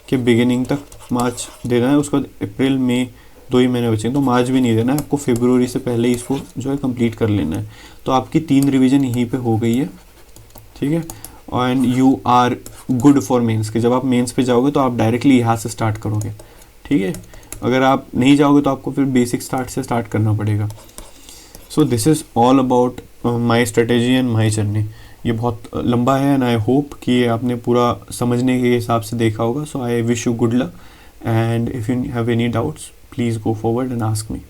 के बिगिनिंग तक मार्च देना है। उसके बाद अप्रैल मई 2 ही महीने बचेंगे, तो मार्च भी नहीं देना है आपको, फरवरी से पहले इसको जो है कंप्लीट कर लेना है। तो आपकी 3 रिवीजन यहीं पे हो गई है, ठीक है। And you are good for mains के, जब आप मेंस पे जाओगे तो आप डायरेक्टली यहाँ से स्टार्ट करोगे, ठीक है। अगर आप नहीं जाओगे तो आपको फिर बेसिक से स्टार्ट करना पड़ेगा। So this is all about my strategy and my journey. ये बहुत लंबा है एंड आई होप कि आपने पूरा समझने के हिसाब से देखा होगा। So I wish you good luck and if you have any doubts please go forward and ask me.